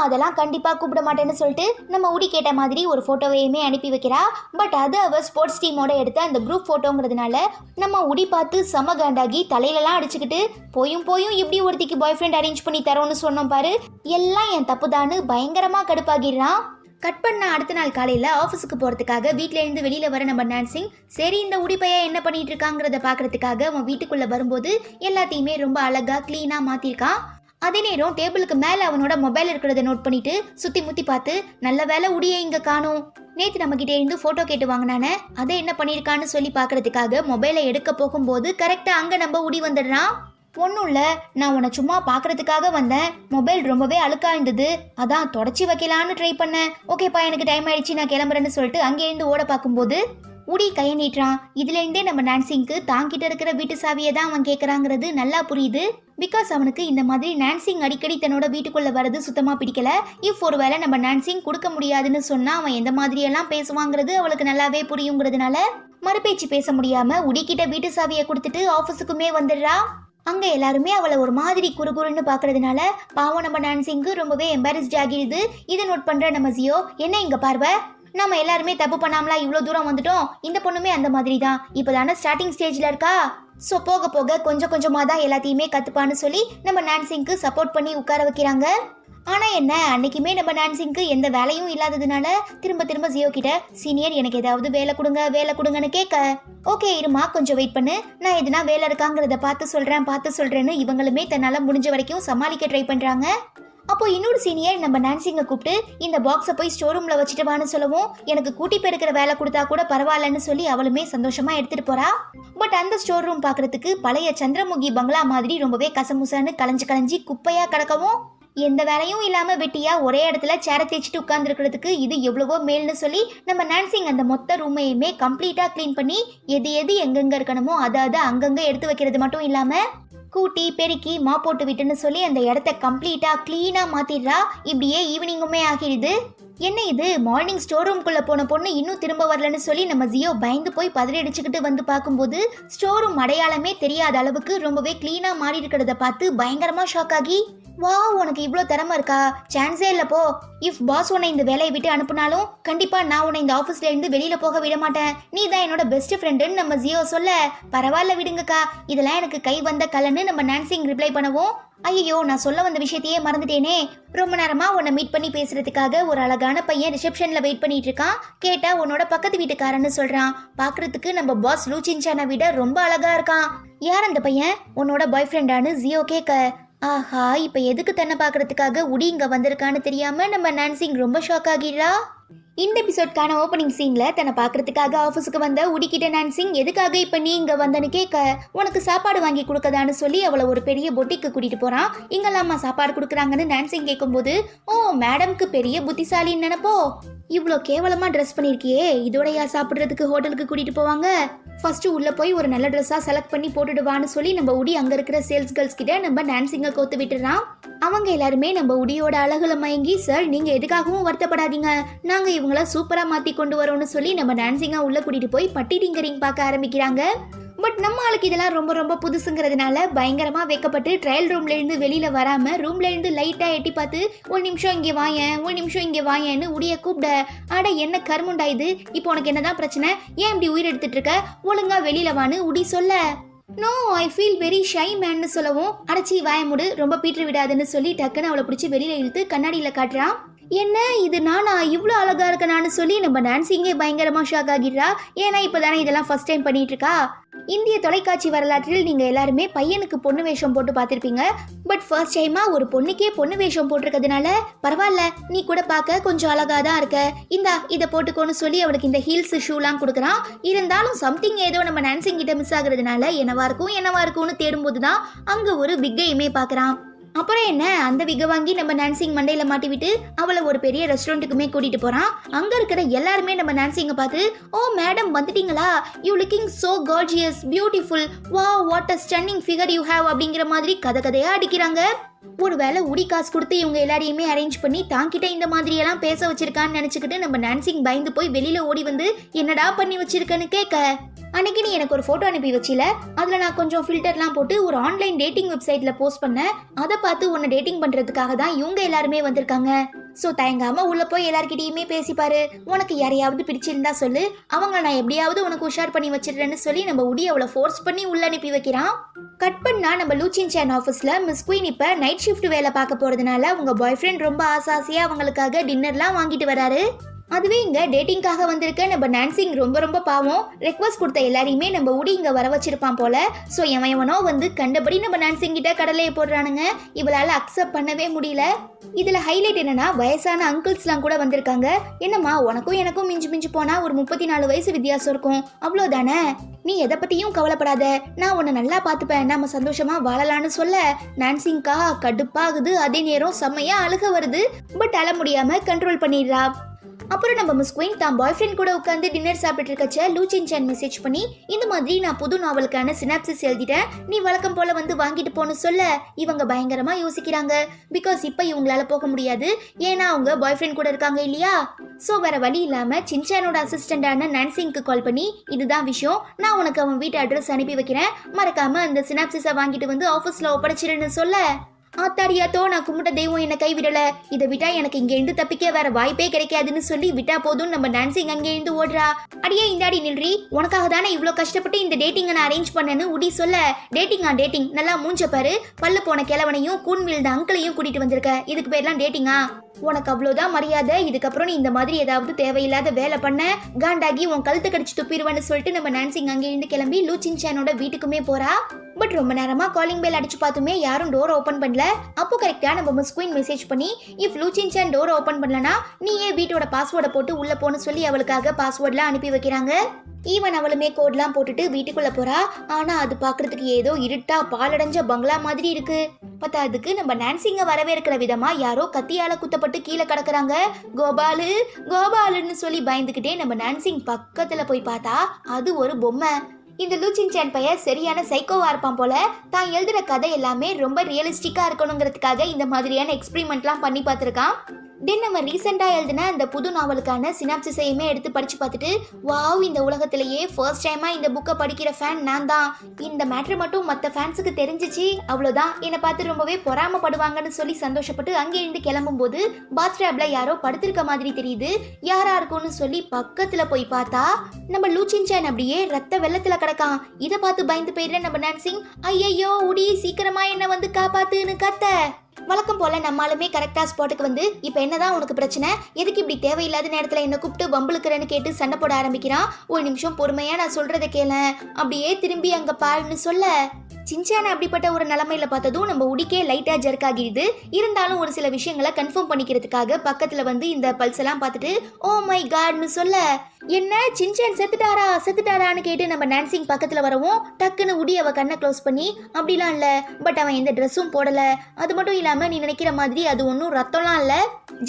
அதெல்லாம் கண்டிப்பாக கூப்பிட மாட்டேன்னு சொல்லிட்டு நம்ம உடி கேட்ட மாதிரி ஒரு ஃபோட்டோவையுமே அனுப்பி வைக்கிறா. பட் அது அவள் ஸ்போர்ட்ஸ் டீமோட எடுத்த அந்த குரூப் ஃபோட்டோங்கிறதுனால நம்ம உடி பார்த்து செம காண்டாகி தலையிலலாம் அடிச்சுக்கிட்டு, போயும் இப்படி ஒருத்திக்கு பாய் ஃப்ரெண்ட் அரேஞ்ச் பண்ணி தரோன்னு சொன்னோம் பாரு, எல்லாம் என் தப்புதான்னு பயங்கரமாக கடுப்பாகிடுறான். கட் பண்ண அடுத்த நாள் காலையில் ஆஃபீஸுக்கு போகிறதுக்காக வீட்டில இருந்து வெளியில் வர நம்ம நான்சிங், சரி இந்த உடிப்பைய என்ன பண்ணிட்டு இருக்காங்கிறத பார்க்கறதுக்காக அவன் வீட்டுக்குள்ளே வரும்போது எல்லாத்தையுமே ரொம்ப அழகாக க்ளீனாக மாற்றிருக்கான். அதே நேரம் டேபிளுக்கு மேலே அவனோட மொபைல் இருக்கிறத நோட் பண்ணிட்டு சுற்றி முற்றி பார்த்து, நல்ல வேலை உடியை இங்கே காணும், நேற்று நம்மகிட்ட இருந்து ஃபோட்டோ கேட்டு வாங்கினானே அதை என்ன பண்ணியிருக்கான்னு சொல்லி பார்க்கறதுக்காக மொபைலை எடுக்க போகும்போது கரெக்டாக அங்கே நம்ம உடி வந்துடுறான். ஒன்றும் இல்லை, நான் உன்னை சும்மா பார்க்கறதுக்காக வந்தேன், மொபைல் ரொம்பவே அழுக்கா இருந்தது, அதான் தொடச்சி வைக்கலான்னு ட்ரை பண்ணேன். ஓகேப்பா எனக்கு டைம் ஆயிடுச்சு நான் கிளம்புறேன்னு சொல்லிட்டு அங்கேருந்து ஓட பார்க்கும்போது உடி கையை நீட்டுறான். இதுலேருந்தே நம்ம நான்சிங்க்கு தாங்கிட்ட இருக்கிற வீட்டு சாவியை தான் அவன் கேட்குறாங்கிறது நல்லா புரியுது. பிகாஸ் அவனுக்கு இந்த மாதிரி நான்சிங் அடிக்கடி தன்னோட வீட்டுக்குள்ளே வர்றது சுத்தமாக பிடிக்கல. இஃப் ஒரு வேளை நம்ம நான்சிங் கொடுக்க முடியாதுன்னு சொன்னால் அவன் எந்த மாதிரியெல்லாம் பேசுவாங்கிறது அவளுக்கு நல்லாவே புரியுங்கிறதுனால மறுபேச்சு பேச முடியாமல் உடிக்கிட்ட வீட்டு சாவியை கொடுத்துட்டு ஆஃபீஸுக்குமே வந்துடுறா. அங்க எல்லாருமே அவளை ஒரு மாதிரி குறுகுறுன்னு பாக்குறதுனால பாவம் நம்ம நான்சிங்கு ரொம்பவே எம்பாரஸ்ட் ஆகிடுது. இதை நோட் பண்ற நம்ம ஜியோ, என்ன இங்க பார்வை, நம்ம எல்லாருமே தப்பு பண்ணாமலா இவ்வளோ தூரம் வந்துட்டோம், இந்த பொண்ணுமே அந்த மாதிரி தான், இப்போதானே ஸ்டார்டிங் ஸ்டேஜ்ல இருக்கா, ஸோ போக போக கொஞ்சம் கொஞ்சமாக தான் எல்லாத்தையுமே கற்றுப்பான்னு சொல்லி நம்ம நான்சிங்க்கு சப்போர்ட் பண்ணி உட்கார வைக்கிறாங்க. ஆனால் என்ன, அன்னைக்குமே நம்ம நான்சிங்க்கு எந்த வேலையும் இல்லாததுனால திரும்ப ஜியோ கிட்ட சீனியர் எனக்கு ஏதாவது வேலை கொடுங்கன்னு கேட்க, ஓகே இருமா கொஞ்சம் வெயிட் பண்ணு, நான் எதுனா வேலை இருக்காங்கிறத பார்த்து சொல்கிறேன்னு இவங்களுமே தன்னால் முடிஞ்ச வரைக்கும் சமாளிக்க ட்ரை பண்ணுறாங்க. அப்போ இன்னொரு சீனியர் நம்ம நான்சிங்கை கூப்பிட்டு இந்த பாக்ஸை போய் ஸ்டோர் ரூம்ல வச்சுட்டு வான்னு சொல்லவும், எனக்கு கூட்டி பெருக்கிற வேலை கொடுத்தா கூட பரவாயில்லன்னு சொல்லி அவளுமே சந்தோஷமா எடுத்துட்டு போறா. பட் அந்த ஸ்டோர் ரூம் பார்க்கறதுக்கு பழைய சந்திரமுகி பங்களா மாதிரி ரொம்பவே கசமுசான்னு கலைஞ்சு குப்பையா கிடக்கவும், எந்த வேலையும் இல்லாம வெட்டியா ஒரே இடத்துல சேர தேய்ச்சிட்டு உட்கார்ந்துருக்கிறதுக்கு இது எவ்வளவோ மேல்னு சொல்லி நம்ம நான்சிங் அந்த மொத்த ரூமையுமே கம்ப்ளீட்டா கிளீன் பண்ணி எது எங்கெங்க இருக்கணுமோ அதை அங்கங்க எடுத்து வைக்கிறது மட்டும் இல்லாம கூட்டி பெருக்கி போட்டு விட்டுன்னு சொல்லி அந்த இடத்த கம்ப்ளீட்டா கிளீனா மாத்திடுறா. இப்படியே ஈவினிங்குமே ஆகிடுது. என்ன இது, மார்னிங் ஸ்டோர் ரூம்குள்ள போன பொண்ணு இன்னும் திரும்ப வரலன்னு சொல்லி நம்ம ஜியோ பயந்து போய் பதறடிச்சுக்கிட்டு வந்து பார்க்கும்போது ஸ்டோர் ரூம் அடையாளமே தெரியாத அளவுக்கு ரொம்பவே கிளீனா மாறி இருக்கிறத பார்த்து பயங்கரமா ஷாக் ஆகி, வா உனக்கு இவ்வளோ திறமை இருக்கா, சான்ஸே இல்லை போ, இஃப் பாஸ் உன்னை இந்த வேலையை விட்டு அனுப்புனாலும் கண்டிப்பா நான் உன்னை இந்த ஆஃபீஸ்ல இருந்து வெளியில போக விட மாட்டேன், நீ தான் என்னோட பெஸ்ட் ஃப்ரெண்டுன்னு நம்ம ஜியோ சொல்ல, பரவாயில்ல விடுங்கக்கா இதெல்லாம் எனக்கு கை வந்த கலன்னு நம்ம நான்சிங் ரிப்ளை பண்ணவும், ஐயோ நான் சொல்ல வந்த விஷயத்தையே மறந்துட்டேனே, ரொம்ப நேரமா உன்னை மீட் பண்ணி பேசுறதுக்காக ஒரு அழகான பையன் ரிசப்ஷன்ல வெயிட் பண்ணிட்டு இருக்கான், கேட்டா உன்னோட பக்கத்து வீட்டுக்காரன்னு சொல்றான், பாக்குறதுக்கு நம்ம பாஸ் லூச்சின்சானை விட ரொம்ப அழகா இருக்கான், யார் அந்த பையன், உன்னோட பாய் ஃப்ரெண்டான்னு ஜியோ கேட்க, ஆஹா இப்ப எதுக்கு தன்னை பாக்குறதுக்காக உடி இங்க வந்திருக்கான்னு தெரியாம நம்ம நான்சிங் ரொம்ப ஷாக் ஆகிடுறா. இந்த எபிசோட்கான ஓப்பனிங் சீன்ல தன்னை பார்க்கறதுக்காக ஆஃபீஸுக்கு வந்த உடிக்கிட்ட நான்சிங் எதுக்காக இப்போ நீ இங்கே வந்தன்னு கேட்க உனக்கு சாப்பாடு வாங்கி கொடுக்கதான்னு சொல்லி அவளை ஒரு பெரிய பொட்டிக்கு கூட்டிட்டு போறான். இங்கெல்லாமா சாப்பாடு கொடுக்குறாங்கன்னு நான்சிங் கேட்கும்போது ஓ மேடம்க்கு பெரிய புத்திசாலின்னு நினைப்போ. இவ்வளோ கேவலமாக ட்ரெஸ் பண்ணியிருக்கியே இதோடையா சாப்பிட்றதுக்கு ஹோட்டலுக்கு கூட்டிட்டு போவாங்க. ஃபர்ஸ்ட் உள்ள போய் ஒரு நல்ல ட்ரெஸ்ஸாக செலக்ட் பண்ணி போட்டுடுவான்னு சொல்லி நம்ம உடி அங்கே இருக்கிற சேல்ஸ் கேர்ள்ஸ் கிட்ட நம்ம டான்சிங்கை கோத்து விட்டுறான். அவங்க எல்லாருமே நம்ம உடியோட அழகுல மயங்கி சார் நீங்கள் எதுக்காகவும் வருத்தப்படாதீங்க நாங்கள் இவங்கள சூப்பராக மாற்றி கொண்டு வரோம்னு சொல்லி நம்ம டான்சிங்கை உள்ள கூட்டிட்டு போய் பட்டி டிங்கரிங் பார்க்க ஆரம்பிக்கிறாங்க. பட் நம்ம ஆளுக்கு இதெல்லாம் ரொம்ப ரொம்ப புதுசுங்கிறதுனால பயங்கரமாக வைக்கப்பட்டு ட்ரையல் ரூம்லேருந்து வெளியில் வராமல் ரூம்லேருந்து லைட்டாக எட்டி பார்த்து ஒரு நிமிஷம் இங்கே வாயேன் ஒரு நிமிஷம் இங்கே வாயேன்னு உடைய கூப்பிட அட என்ன கருமுண்டாயுது இப்போ உனக்கு என்னதான் பிரச்சனை ஏன் இப்படி உயிர் எடுத்துட்டு இருக்க ஒழுங்கா வெளியில் வான்னு உடி சொல்ல no I feel very shy மேன்னு சொல்லவும் அடைச்சி வாயமுடு ரொம்ப பீற்று விடாதுன்னு சொல்லி டக்குன்னு அவளை பிடிச்சி வெளியில் இழுத்து கண்ணாடியில் காட்டுறான். என்ன இது நானா இவ்வளோ அழகா இருக்கனான்னு சொல்லி நம்ம டான்சிங்கே பயங்கரமாக ஷாக் ஆகிடுறா. ஏன்னா இப்போ தானே இதெல்லாம் ஃபர்ஸ்ட் டைம் பண்ணிட்டு இருக்கா. இந்திய தொலைக்காட்சி வரலாற்றில் நீங்கள் எல்லாருமே பையனுக்கு பொண்ணு வேஷம் போட்டு பார்த்துருப்பீங்க. பட் ஃபர்ஸ்ட் டைமாக ஒரு பொண்ணுக்கே பொண்ணு வேஷம் போட்டிருக்கிறதுனால பரவாயில்ல நீ கூட பார்க்க கொஞ்சம் அழகாக தான் இருக்க இந்தா இதை போட்டுக்கோன்னு சொல்லி அவளுக்கு இந்த ஹீல்ஸ் ஷூலாம் கொடுக்குறான். இருந்தாலும் சம்திங் ஏதோ நம்ம டான்சிங் கிட்ட மிஸ் ஆகுறதுனால என்னவா இருக்கும்னு தேடும்போது தான் அங்கே ஒரு விக்கையுமே பார்க்குறான். அப்புறம் என்ன அந்த விக வாங்கி நம்ம நான்சிங் மண்டையில மாட்டி விட்டு அவளை ஒரு பெரிய ரெஸ்டாரண்ட்டுக்குமே கூட்டிட்டு போறான். அங்க இருக்கிற எல்லாருமே நம்ம நான்சிங்க பார்த்து ஓ மேடம் வந்துட்டீங்களா you looking so gorgeous beautiful wow what a stunning figure you have அப்படிங்கிற மாதிரி கதையா அடிக்கிறாங்க. ஒருவேளை உடி காசு கொடுத்து இவங்க எல்லாரையுமே அரேஞ்ச் பண்ணி தாங்கிட்ட இந்த மாதிரி எல்லாம் பேச வச்சிருக்கான்னு நினைச்சுக்கிட்டு நம்ம நான்சிங் பயந்து போய் வெளியில ஓடி வந்து என்னடா பண்ணி வச்சிருக்கன்னு கேட்க அன்னைக்கு நீ எனக்கு ஒரு போட்டோ அனுப்பி வச்சில அதுல நான் கொஞ்சம் ஃபில்டர்லாம் போட்டு ஒரு ஆன்லைன் டேட்டிங் வெப்சைட்ல போஸ்ட் பண்ணேன் அதை பார்த்து உன்னை டேட்டிங் பண்றதுக்காக தான் இவங்க எல்லாருமே வந்திருக்காங்க. ஸோ தயங்காம உள்ள போய் எல்லார்கிட்டயுமே பேசிப்பாரு உனக்கு யாரையாவது பிடிச்சிருந்தா சொல்லு அவங்க நான் எப்படியாவது உனக்கு உஷார் பண்ணி வச்சிடுறேன்னு சொல்லி நம்ம உடி அவளை ஃபோர்ஸ் பண்ணி உள்ள அனுப்பி வைக்கிறான். கட் பண்ணா நம்ம லூச்சின் சேன் ஆஃபீஸ்ல மிஸ் குயின் இப்ப நைட் ஷிஃப்ட் வேலை பார்க்க போறதுனால உங்க பாய் ஃப்ரெண்ட் ரொம்ப ஆசாசியா அவங்களுக்காக டின்னர்லாம் வாங்கிட்டு வராரு. அதுவே இங்க டேட்டிங்காக வந்திருக்க நம்ம நான்சிங் ரொம்ப பாவம் ரெக்வஸ்ட் கொடுத்த எல்லாரையுமே நம்ம உடி இங்க வர வச்சிருப்பான் போல. ஸோ எவனோ வந்து கண்டபடி நம்ம நான்சிங் கிட்ட கடலையை போடுறானுங்க. இவளால அக்செப்ட் பண்ணவே முடியல. இதுல ஹைலைட் என்னன்னா வயசான அங்கிள்ஸ்லாம் கூட வந்திருக்காங்க. என்னம்மா உனக்கும் எனக்கும் மிஞ்சு போனா ஒரு 34 வயசு வித்தியாசம் இருக்கும் அவ்வளோதானே நீ எதை பத்தியும் கவலைப்படாத நான் உன்னை நல்லா பார்த்துப்பேன் நம்ம சந்தோஷமா வாழலான்னு சொல்ல நான்சிங்கா கடுப்பாகுது. அதே நேரம் செம்மையா அழுக வருது. பட் அழ முடியாம கண்ட்ரோல் பண்ணிடுறா. அப்புறம் நம்ம மிஸ் குயின் தான் பாய் ஃப்ரெண்ட் கூட உட்காந்து டின்னர் சாப்பிட்டு இருக்கச்ச லூச்சின் சேன் மெசேஜ் பண்ணி இந்த மாதிரி நான் புது நாவலுக்கான சினாப்சிஸ் எழுதிட்டேன் நீ வழக்கம் போல வந்து வாங்கிட்டு போன்னு சொல்ல இவங்க பயங்கரமா யோசிக்கிறாங்க. பிகாஸ் இப்போ இவங்களால போக முடியாது ஏன்னா அவங்க பாய் ஃப்ரெண்ட் கூட இருக்காங்க இல்லையா. ஸோ வேற வழி இல்லாம சின்சானோட அசிஸ்டண்டான நான்சிங்க்கு கால் பண்ணி இதுதான் விஷயம் நான் உனக்கு அவன் வீட்டு அட்ரஸ் அனுப்பி வைக்கிறேன் மறக்காம அந்த சினாப்சிஸை வாங்கிட்டு வந்து ஆஃபீஸ்ல ஒப்படைச்சிருன்னு சொல்ல ஆத்தாடியாத்தோ நான் கும்பிட்ட தெய்வம் என்னை கைவிடல இதை விட்டா எனக்கு இங்க இருந்து தப்பிக்க வேற வாய்ப்பே கிடைக்காதுன்னு சொல்லி விட்டா போதும் நம்ம டான்சிங் அங்கே இருந்து ஓடுறா. அடியே இந்தாடி நில்றி உனக்காக தானே இவ்வளோ கஷ்டப்பட்டு இந்த டேட்டிங்கை நான் அரேஞ்ச் பண்ணேன்னு உடி சொல்ல டேட்டிங் நல்லா மூஞ்ச பாரு பல்லு போன கிழவனையும் கூன் விழுந்த அங்கிளையும் கூட்டிட்டு வந்திருக்க இதுக்கு பேர்லாம் டேட்டிங்கா உனக்கு அவ்வளோதான் மரியாதை இதுக்கப்புறம் நீ இந்த மாதிரி ஏதாவது தேவையில்லாத வேலை பண்ண காண்டாகி உன் கழுத்து கடிச்சு துப்பிடுவேன்னு சொல்லிட்டு நம்ம நான்சிங் அங்கே இருந்து கிளம்பி லூச்சின் சேனோட வீட்டுக்குமே போறா. பட் ரொம்ப நேரமா காலிங் பெல் அடிச்சு பார்த்துமே யாரும் டோர் ஓபன் பண்ணல. அப்போ கரெக்டா நம்ம மிஸ் குயின் மெசேஜ் பண்ணி இஃப் லூச்சின் சேன் டோர் ஓபன் பண்ணலனா நீயே வீட்டோட பாஸ்வேர்டை போட்டு உள்ள போன்னு சொல்லி அவளுக்காக பாஸ்வேர்ட்லாம் அனுப்பி வைக்கிறாங்க. ஈவன் அவளுமே கோட்லாம் போட்டுட்டு வீட்டுக்குள்ள போறா. ஆனா அது பாக்குறதுக்கு ஏதோ இருட்டா பாலடைஞ்ச பங்களா மாதிரி இருக்கு. பத்தாதுக்கு நம்ம நான்சிங்க வரவேற்கிற விதமா யாரோ கத்தியால குத்தப்பட்டு கீழே கிடக்குறாங்க. கோபாலுன்னு சொல்லி பயந்துகிட்டே நம்ம நான்சிங் பக்கத்துல போய் பார்த்தா அது ஒரு பொம்மை. இந்த லூச்சின் சேன் பையன் சரியான சைக்கோவா இருப்பான் போல. தான் எழுதுற கதை எல்லாமே ரொம்ப ரியலிஸ்டிக்கா இருக்கணுங்கிறதுக்காக இந்த மாதிரியான எக்ஸ்பெரிமெண்ட்லாம் பண்ணி பார்த்துருக்கான். தென் நம்ம ரீசெண்டாக எழுதின அந்த புது நாவலுக்கான சினாப்சிஸையுமே எடுத்து படித்து பார்த்துட்டு வாவ் இந்த உலகத்திலேயே ஃபர்ஸ்ட் டைமாக இந்த புக்கை படிக்கிற ஃபேன் நான் தான். இந்த மேட்ரு மட்டும் மற்ற ஃபேன்ஸுக்கு தெரிஞ்சிச்சு அவ்வளோதான் என்னை பார்த்து ரொம்பவே பொறாமப்படுவாங்கன்னு சொல்லி சந்தோஷப்பட்டு அங்கே இருந்து கிளம்பும்போது பாத்டப்ல யாரோ படுத்திருக்க மாதிரி தெரியுது. யாரா இருக்கும்னு சொல்லி பக்கத்தில் போய் பார்த்தா நம்ம லூச்சின் சேன் அப்படியே ரத்த வெள்ளத்தில் கிடக்கான். இதை பார்த்து பயந்து போயிடுற நம்ம நான்சிங் ஐயையோ உடி சீக்கிரமா என்ன வந்து காப்பாத்துன்னு கத்த வழக்கம் போல நம்மாலுமே கரெக்டா ஸ்பாட்டுக்கு வந்து இப்ப என்னதான் உனக்கு பிரச்சனை எதுக்கு இப்படி தேவையில்லாத நேரத்துல என்ன கூப்பிட்டு வம்புலுக்குறேன்னு கேட்டு சண்டை போட ஆரம்பிக்கிறான். ஒரு நிமிஷம் பொறுமையா நான் சொல்றதை கேள அப்படியே திரும்பி அங்க பாருன்னு சொல்ல சின்சான் அப்படிப்பட்ட ஒரு நிலைமையில பார்த்ததும் நம்ம உடிக்கே லைட்டா ஜர்க் ஆகிடுது. இருந்தாலும் ஒரு சில விஷயங்களை கன்ஃபார்ம் பண்ணிக்கிறதுக்காக பக்கத்துல வந்து இந்த பல்ஸ் எல்லாம் பார்த்துட்டு ஓ மை காட்னு சொல்ல, என்ன சின்சான் செத்துட்டாரான்னு கேட்டு நம்ம நான்சிங் பக்கத்துல வரவும் டக்குன்னு உடி அவ கண்ணை க்ளோஸ் பண்ணி அப்படிலாம் இல்ல, பட் அவன் எந்த ட்ரெஸ்ஸும் போடல, அது மட்டும் இல்லாம நீ நினைக்கிற மாதிரி அது ஒன்றும் ரத்தம்லாம் இல்ல,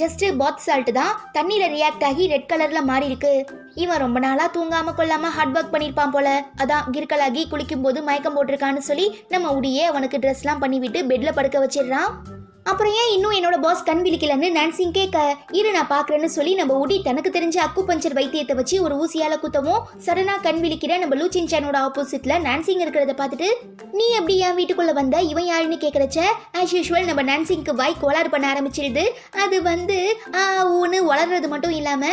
ஜஸ்ட் பாத் சால்ட் தான் தண்ணியில ரியாக்ட் ஆகி ரெட் கலர்ல மாறி இருக்கு. இவன் ரொம்ப நாளா தூங்காம கொள்ளாம ஹார்ட் ஒர்க் பண்ணிருப்பான் போல, அதான் கிற்கலாகி குளிக்கும் போது மயக்கம் போட்டிருக்கான்னு சொல்லி நம்ம உடியே அவனுக்கு ட்ரெஸ் எல்லாம் பண்ணி விட்டு பெட்ல படுக்க வச்சிடறான். அப்புறம் ஏன் இன்னும் என்னோட பாஸ் கண் விழிக்கலன்னு நான்சிங் கேட்க, இரு நான் பாக்குறேன்னு சொல்லி நம்ம உடி தனக்கு தெரிஞ்ச அக்கு பஞ்சர் வைத்தியத்தை வச்சு ஒரு ஊசியால குத்தவும் சடனா கண் விழிக்கிற நம்ம லூச்சின்சானோட ஆப்போசிட்ல நான்சிங் இருக்கிறத பார்த்துட்டு நீ எப்படி என் வீட்டுக்குள்ள வந்த, இவன் யாருன்னு கேட்கறச்ச ஆஸ் யூஷுவல் நம்ம நான்சிங்க்கு வாய் கோளாறு பண்ண ஆரம்பிச்சிருது. அது வந்து ஊன்னு வளர்றது மட்டும் இல்லாம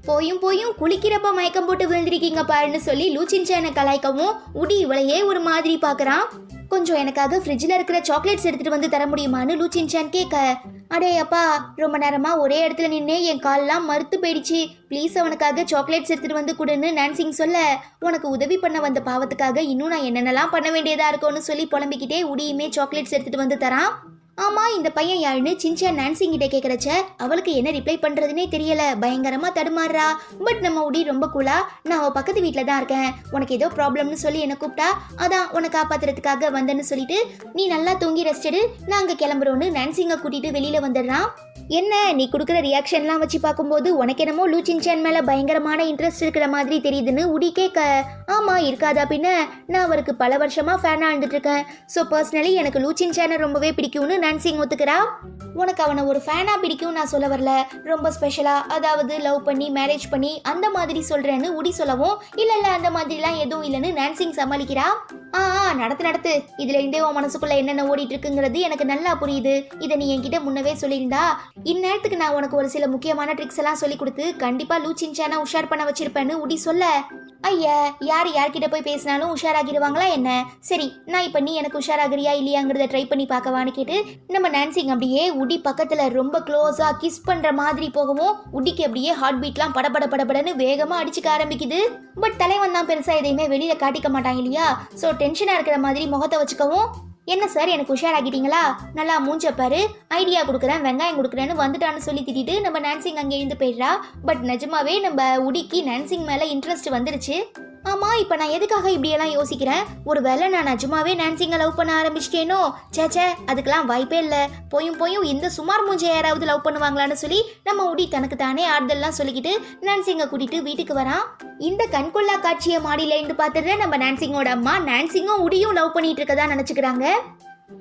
போயும் குளிக்கிறப்ப மயக்கம் போட்டு விழுந்திருக்கீங்க பாருன்னு சொல்லி லூச்சின்சானை கலாய்க்கவும் உடி இவளையே ஒரு மாதிரி பாக்குறான். கொஞ்சம் எனக்காக ஃப்ரிட்ஜில் இருக்கிற சாக்லேட்ஸ் எடுத்துட்டு வந்து தர முடியுமான்னு லூச்சின்சான் கேட்க, அடே அப்பா ரொம்ப நேரமா ஒரே இடத்துல நின்று என் கால்லாம் மறுத்து போயிடுச்சு, ப்ளீஸ் அவனுக்காக சாக்லேட்ஸ் எடுத்துட்டு வந்து கொடுன்னு நான்சிங் சொல்ல, உனக்கு உதவி பண்ண வந்த பாவத்துக்காக இன்னும் நான் என்னென்னலாம் பண்ண வேண்டியதா இருக்கும்னு சொல்லி புலம்பிக்கிட்டே உடியுமே சாக்லேட்ஸ் எடுத்துட்டு வந்து தரான். ஆமா இந்த பையன் யாருன்னு சின்சான் நான்சிங் கிட்ட கேட்கறச்ச அவளுக்கு என்ன ரிப்ளை பண்றதுனே தெரியல, பயங்கரமா தடுமாறுறா. பட் நம்ம உடி ரொம்ப கூலா, நான் அவ பக்கத்து வீட்டுல தான் இருக்கேன், உனக்கு ஏதோ ப்ராப்ளம்னு சொல்லி என்ன கூப்பிட்டா அதான் உன்னை காப்பாத்துறதுக்காக வந்தேன்னு சொல்லிட்டு நீ நல்லா தூங்கி ரெஸ்ட் எடு, நாங்க கிளம்புறோன்னு நான்சிங்க கூட்டிட்டு வெளியில வந்துடுறான். என்ன நீ கொடுக்குற ரியாக்ஷன்லாம் வச்சு பார்க்கும்போது உனக்கு என்னமோ லூச்சின்சான் மேல பயங்கரமான இன்ட்ரெஸ்ட் இருக்கிற மாதிரி தெரியுதுன்னு உடி கேட்க, ஆமா இருக்காதா பின்ன, நான் அவருக்கு பல வருஷமா ஃபேனா இருந்துட்டு இருக்கேன், ஸோ பர்சனலி எனக்கு லூச்சின்சானை ரொம்பவே பிடிக்கும்னு நான்சிங் ஒத்துக்கிறா. உனக்கு அவனை ஒரு ஃபேனா பிடிக்கும் நான் சொல்ல வரல, ரொம்ப ஸ்பெஷலா அதாவது லவ் பண்ணி மேரேஜ் பண்ணி அந்த மாதிரி சொல்றேன்னு உடி சொல்லவும் இல்ல அந்த மாதிரிலாம் எதுவும் இல்லைன்னு நான்சிங் சமாளிக்கிறா. நடத்து இதுல இருந்தே உன் மனசுக்குள்ள என்னென்ன ஓடிட்டு இருக்குங்கிறது எனக்கு நல்லா புரியுது, இதை நீ என்கிட்ட முன்னவே சொல்லியிருந்தா இந்நேரத்துக்கு நான் உனக்கு ஒரு சில முக்கியமான ட்ரிக்ஸ் எல்லாம் சொல்லி கொடுத்து கண்டிப்பா லூச்சின்சானை உஷார் பண்ண வச்சிருப்பேன்னு உடி சொல்ல, ஐயா யார்கிட்ட போய் பேசினாலும் உஷாராகிடுவாங்களா என்ன, சரி நான் இப்ப நீ எனக்கு உஷாராகிறியா இல்லையாங்கிறத ட்ரை பண்ணி பார்க்கவான்னு கேட்டு நம்ம நான்சிங் அப்படியே உடி பக்கத்துல ரொம்ப க்ளோஸா கிஸ் பண்ற மாதிரி போகவும் உடிக்கு அப்படியே ஹார்ட் பீட்லாம் படபடன்னு வேகமா அடிச்சுக்க ஆரம்பிக்குது. பட் தலைவன் தான் பெருசா எதையுமே வெளியில காட்டிக்க மாட்டாங்க இல்லையா, ஸோ டென்ஷனா இருக்கிற மாதிரி முகத்தை வச்சுக்கவும், என்ன சார் எனக்கு உஷாராகிட்டீங்களா, நல்லா மூஞ்சப்பாரு, ஐடியா கொடுக்குறேன் வெங்காயம் கொடுக்குறேன்னு வந்துட்டான்னு சொல்லி திட்டிட்டு நம்ம நான்சிங் அங்கே இருந்து போயிடுறா. பட் நிஜமாவே நம்ம உடிக்கு நான்சிங் மேல இன்ட்ரெஸ்ட் வந்துருச்சு. ஆமா இப்ப நான் எதுக்காக இப்படியெல்லாம் யோசிக்கிறேன், ஒருவேளை நான் நிஜமாவே நான்சிங்க லவ் பண்ண ஆரம்பிச்சிட்டேனோ, சேச்சே அதுக்கெல்லாம் வாய்ப்பே இல்லை, போயும் இந்த சுமார் மூஞ்சை யாராவது லவ் பண்ணுவாங்களான்னு சொல்லி நம்ம உடி தனக்கு தானே ஆறுதல்லாம் சொல்லிக்கிட்டு நான்சிங்க கூட்டிட்டு வீட்டுக்கு வரான். இந்த கண்கொள்ளா காட்சியை மாடியில இருந்து பார்த்துட்டு நம்ம நான்சிங்கோட அம்மா நான்சிங்கும் உடியும் லவ் பண்ணிட்டு இருக்கதா நினைச்சுக்கிறாங்க.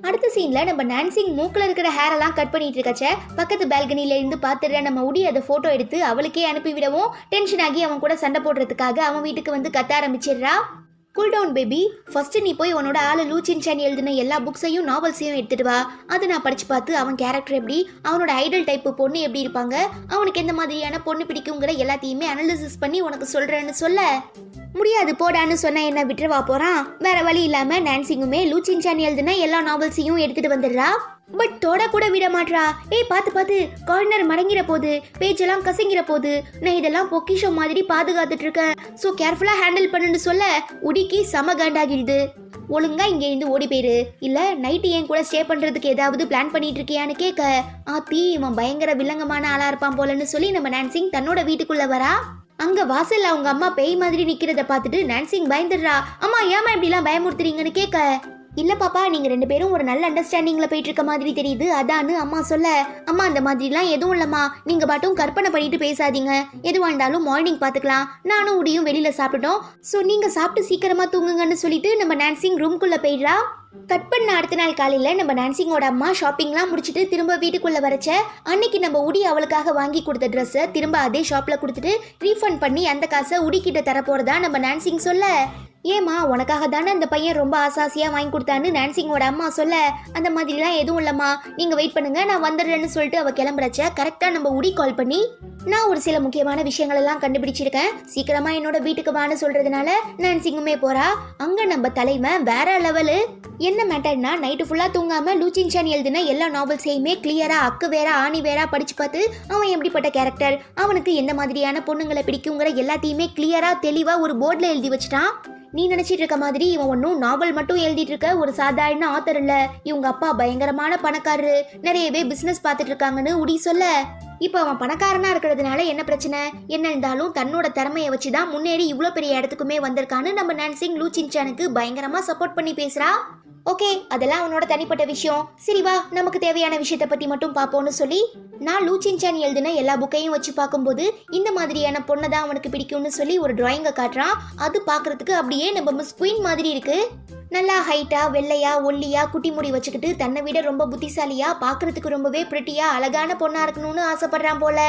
அடுத்த சீன்ல நம்ம நான்சிங் மூக்குல இருக்கிற ஹேர் எல்லாம் கட் பண்ணிட்டு இருக்கச்ச பக்கத்து பால்கனில இருந்து பாத்துற நம்ம உடி அதை போட்டோ எடுத்து அவளுக்கே அனுப்பி விடவும் டென்ஷன் ஆகி அவன் கூட சண்டை போடுறதுக்காக அவன் வீட்டுக்கு வந்து கத்த ஆரம்பிச்சிடுறா. கூல் டவுன் பேபி, ஃபர்ஸ்ட் நீ போய் உன்னோட ஆளு லூச்சின்சான் எழுதின எல்லா புக்ஸையும் நாவல்ஸையும் எடுத்துட்டு வா, அதை நான் படிச்சு பார்த்து அவன் கேரக்டர் எப்படி, அவனோட ஐடல் டைப் பொண்ணு எப்படி இருப்பாங்க, அவனுக்கு எந்த மாதிரியான பொண்ணு பிடிக்குங்கிற எல்லாத்தையுமே அனலிசிஸ் பண்ணி உனக்கு சொல்றேன்னு சொல்ல, முடியாது போடான்னு சொன்ன என்ன விட்டுருவா போறான். வேற வழி இல்லாம நான்சிங்குமே லூச்சின்சான் எழுதின எல்லா நாவல்ஸையும் எடுத்துட்டு வந்துடுறா. பட் தொட கூட விட மாட்றா. பார்த்து கார்னர் மடங்கிற போது, பேஜெல்லாம் கசங்கிற போது, நான் இதெல்லாம் பொக்கிஷம் மாதிரி பாதுகாத்துட்டு இருக்கேன், ஸோ கேர்ஃபுல்லா ஹேண்டில் பண்ணுன்னு சொல்ல உடிக்கி செம காண்டாகிடுது. ஒழுங்கா இங்க இருந்து ஓடி போயிரு, இல்ல நைட்டு என் கூட ஸ்டே பண்றதுக்கு ஏதாவது பிளான் பண்ணிட்டு இருக்கியான்னு கேட்க, ஆத்தி இவன் பயங்கர வில்லங்கமான ஆளா இருப்பான் போலன்னு சொல்லி நம்ம நான்சிங் தன்னோட வீட்டுக்குள்ள வரா. அங்க வாசல்ல அவங்க அம்மா பேய் மாதிரி நிக்கிறத பார்த்துட்டு நான்சிங் பயந்துடுறா. அம்மா ஏமா இப்படிலாம் பயமுறுத்துறீங்கன்னு கேட்க, இல்ல பாப்பா நீங்க ரெண்டு பேரும் ஒரு நல்ல அண்டர்ஸ்டாண்டிங்ல போயிட்டு இருக்க மாதிரி தெரியுது அதான்னு அம்மா சொல்ல, அம்மா அந்த மாதிரிலாம் எதுவும் இல்லம்மா, நீங்க பாட்டும் கற்பனை பண்ணிட்டு பேசாதீங்க, எதுவா இருந்தாலும் மார்னிங் பாத்துக்கலாம், நானும் உடியும் வெளியில சாப்பிட்டோம், ஸோ நீங்க சாப்பிட்டு சீக்கிரமா தூங்குங்கன்னு சொல்லிட்டு நம்ம நான்சிங் ரூம்குள்ள போயிடுறா. கட் பண்ண அடுத்த நாள் காலையில நம்ம நான்சிங்கோட அம்மா ஷாப்பிங்லாம் முடிச்சுட்டு திரும்ப வீட்டுக்குள்ள வரச்ச அன்னைக்கு நம்ம உடி அவளுக்காக வாங்கி கொடுத்த ட்ரெஸ்ஸை திரும்ப அதே ஷாப்ல கொடுத்துட்டு ரீஃபண்ட் பண்ணி அந்த காசை உடி கிட்ட தர போறதா நம்ம நான்சிங் சொல்ல, ஏமா உனக்காக தானே அந்த பையன் ரொம்ப ஆசாசியா வாங்கி கொடுத்தான்னு நான்சிங்கோட அம்மா சொல்ல, அந்த மாதிரிலாம் எதுவும் இல்லம்மா, நீங்க வெயிட் பண்ணுங்க நான் வந்துடுறேன்னு சொல்லிட்டு அவ கிளம்புறச்ச கரெக்டா நம்ம உடி கால் பண்ணி, நான் ஒரு சில முக்கியமான விஷயங்கள் எல்லாம் கண்டுபிடிச்சிருக்கேன், சீக்கிரமா என்னோட வீட்டுக்கு வான்னு சொல்றதுனால நான்சிங்குமே போறா. அங்க நம்ம தலைவன் வேற லெவலு. என்ன மேட்டர்னா நைட்டு ஃபுல்லா தூங்காம லூச்சின்சான் எழுதின எல்லா நாவல்ஸையுமே கிளியரா அக்கு வேற ஆணி வேற படிச்சு பார்த்து அவன் எப்படிப்பட்ட கேரக்டர், அவனுக்கு எந்த மாதிரியான பொண்ணுங்களை பிடிக்குங்கிற எல்லாத்தையுமே கிளியரா தெளிவா ஒரு போர்ட்ல எழுதி வச்சுட்டான். நீ நினைச்சிட்டு இருக்க மாதிரி இவன் ஒன்னும் நாவல் மட்டும் எழுதிட்டு இருக்க ஒரு சாதாரண ஆத்தர் இல்ல. இவங்க அப்பா பயங்கரமான பணக்காரரு, நிறையவே பிசினஸ் பார்த்துட்டு இருக்காங்கன்னு உடி சொல்ல, இப்ப அவன் பணக்காரனா இருக்கிறதுனால என்ன பிரச்சனை? என்ன இருந்தாலும் தன்னோட திறமையை வச்சுதான் முன்னேறி இவ்வளவு பெரிய இடத்துக்குமே வந்திருக்கான்னு நம்ம நான்சிங் லூ சின்சானுக்கு பயங்கரமா சப்போர்ட் பண்ணி பேசுறா. ஓகே, அதெல்லாம் அவனோட தனிப்பட்ட விஷயம். சரி வா, நமக்கு தேவையான விஷயத்த பத்தி மட்டும் பாப்போம்னு சொல்லி நான் லூ சின்சான் எழுதின எல்லா புக்கையும் வச்சு பார்க்கும்போது இந்த மாதிரியான பொண்ணை தான் அவனுக்கு பிடிக்கும்னு சொல்லி ஒரு டிராயிங்கை காட்டுறான். அது பார்க்கறதுக்கு அப்படியே நம்ம மிஸ் குயின் மாதிரி இருக்கு. நல்லா ஹைட்டா, வெள்ளையா, ஒல்லியா, குட்டி முடி வச்சுக்கிட்டு தன்னை விட ரொம்ப புத்திசாலியா, பார்க்கறதுக்கு ரொம்பவே பிரிட்டியா, அழகான பொண்ணா இருக்கணும்னு ஆசைப்படுறான் போல.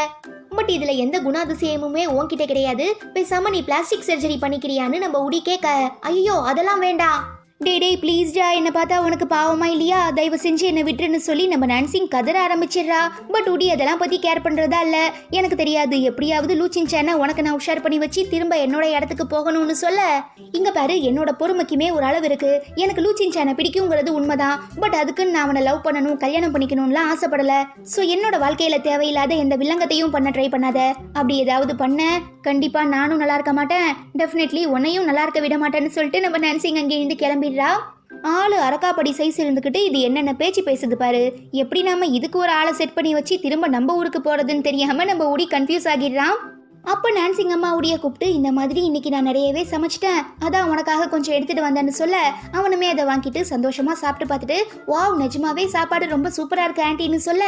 பட் இதுல எந்த குணாதிசயமுமே உன்கிட்ட கிடையாது. பேசாம நீ பிளாஸ்டிக் சர்ஜரி பண்ணிக்கிறியான்னு நம்ம உடி கேட்க, ஐயோ அதெல்லாம் வேண்டாம், டே ப்ளீஸ்டா, என்னை பார்த்தா உனக்கு பாவமா இல்லையா, தயவு செஞ்சு என்னை விட்டுருன்னு சொல்லி நம்ம நான்சிங் கதற ஆரம்பிச்சிடுறா. பட் உடி அதெல்லாம் பத்தி கேர் பண்றதா இல்ல. எனக்கு தெரியாது, எப்படியாவது லூ சின்சானை உனக்கு நான் உஷார் பண்ணி வச்சு திரும்ப என்னோட இடத்துக்கு போகணும்னு சொல்ல, இங்க பாரு என்னோட பொறுமைக்குமே ஒரு அளவு இருக்கு. எனக்கு லூ சின்சானை பிடிக்குங்கிறது உண்மைதான். பட் அதுக்குன்னு நான் அவனை லவ் பண்ணணும், கல்யாணம் பண்ணிக்கணும்லாம் ஆசைப்படல. ஸோ என்னோட வாழ்க்கையில தேவையில்லாத எந்த வில்லங்கத்தையும் பண்ண ட்ரை பண்ணாத. அப்படி ஏதாவது பண்ண கண்டிப்பா நானும் நல்லா இருக்க மாட்டேன், டெஃபினெட்லி உன்னையும் நல்லா இருக்க விட மாட்டேன்னு சொல்லிட்டு நம்ம நான்சிங் அங்கே இருந்து கிளம்பிடுறா. ஆளு அரக்காப்படி சைஸ் இருந்துக்கிட்டு இது என்னென்ன பேச்சு பேசுது பாரு. எப்படி நாம இதுக்கு ஒரு ஆளை செட் பண்ணி வச்சு திரும்ப நம்ம ஊருக்கு போறதுன்னு தெரியாம நம்ம உடி கன்ஃபியூஸ் ஆகிடுறான். அப்போ நான்சிங் அம்மா உடைய கூப்பிட்டு, இந்த மாதிரி இன்னைக்கு நான் நிறையவே சமைச்சிட்டேன், அதான் உனக்காக கொஞ்சம் எடுத்துட்டு வந்தேன்னு சொல்ல, அவனுமே அதை வாங்கிட்டு சந்தோஷமா சாப்பிட்டு பார்த்துட்டு, வாவ் நிஜமாவே சாப்பாடு ரொம்ப சூப்பரா இருக்கு ஆன்ட்டின்னு சொல்ல,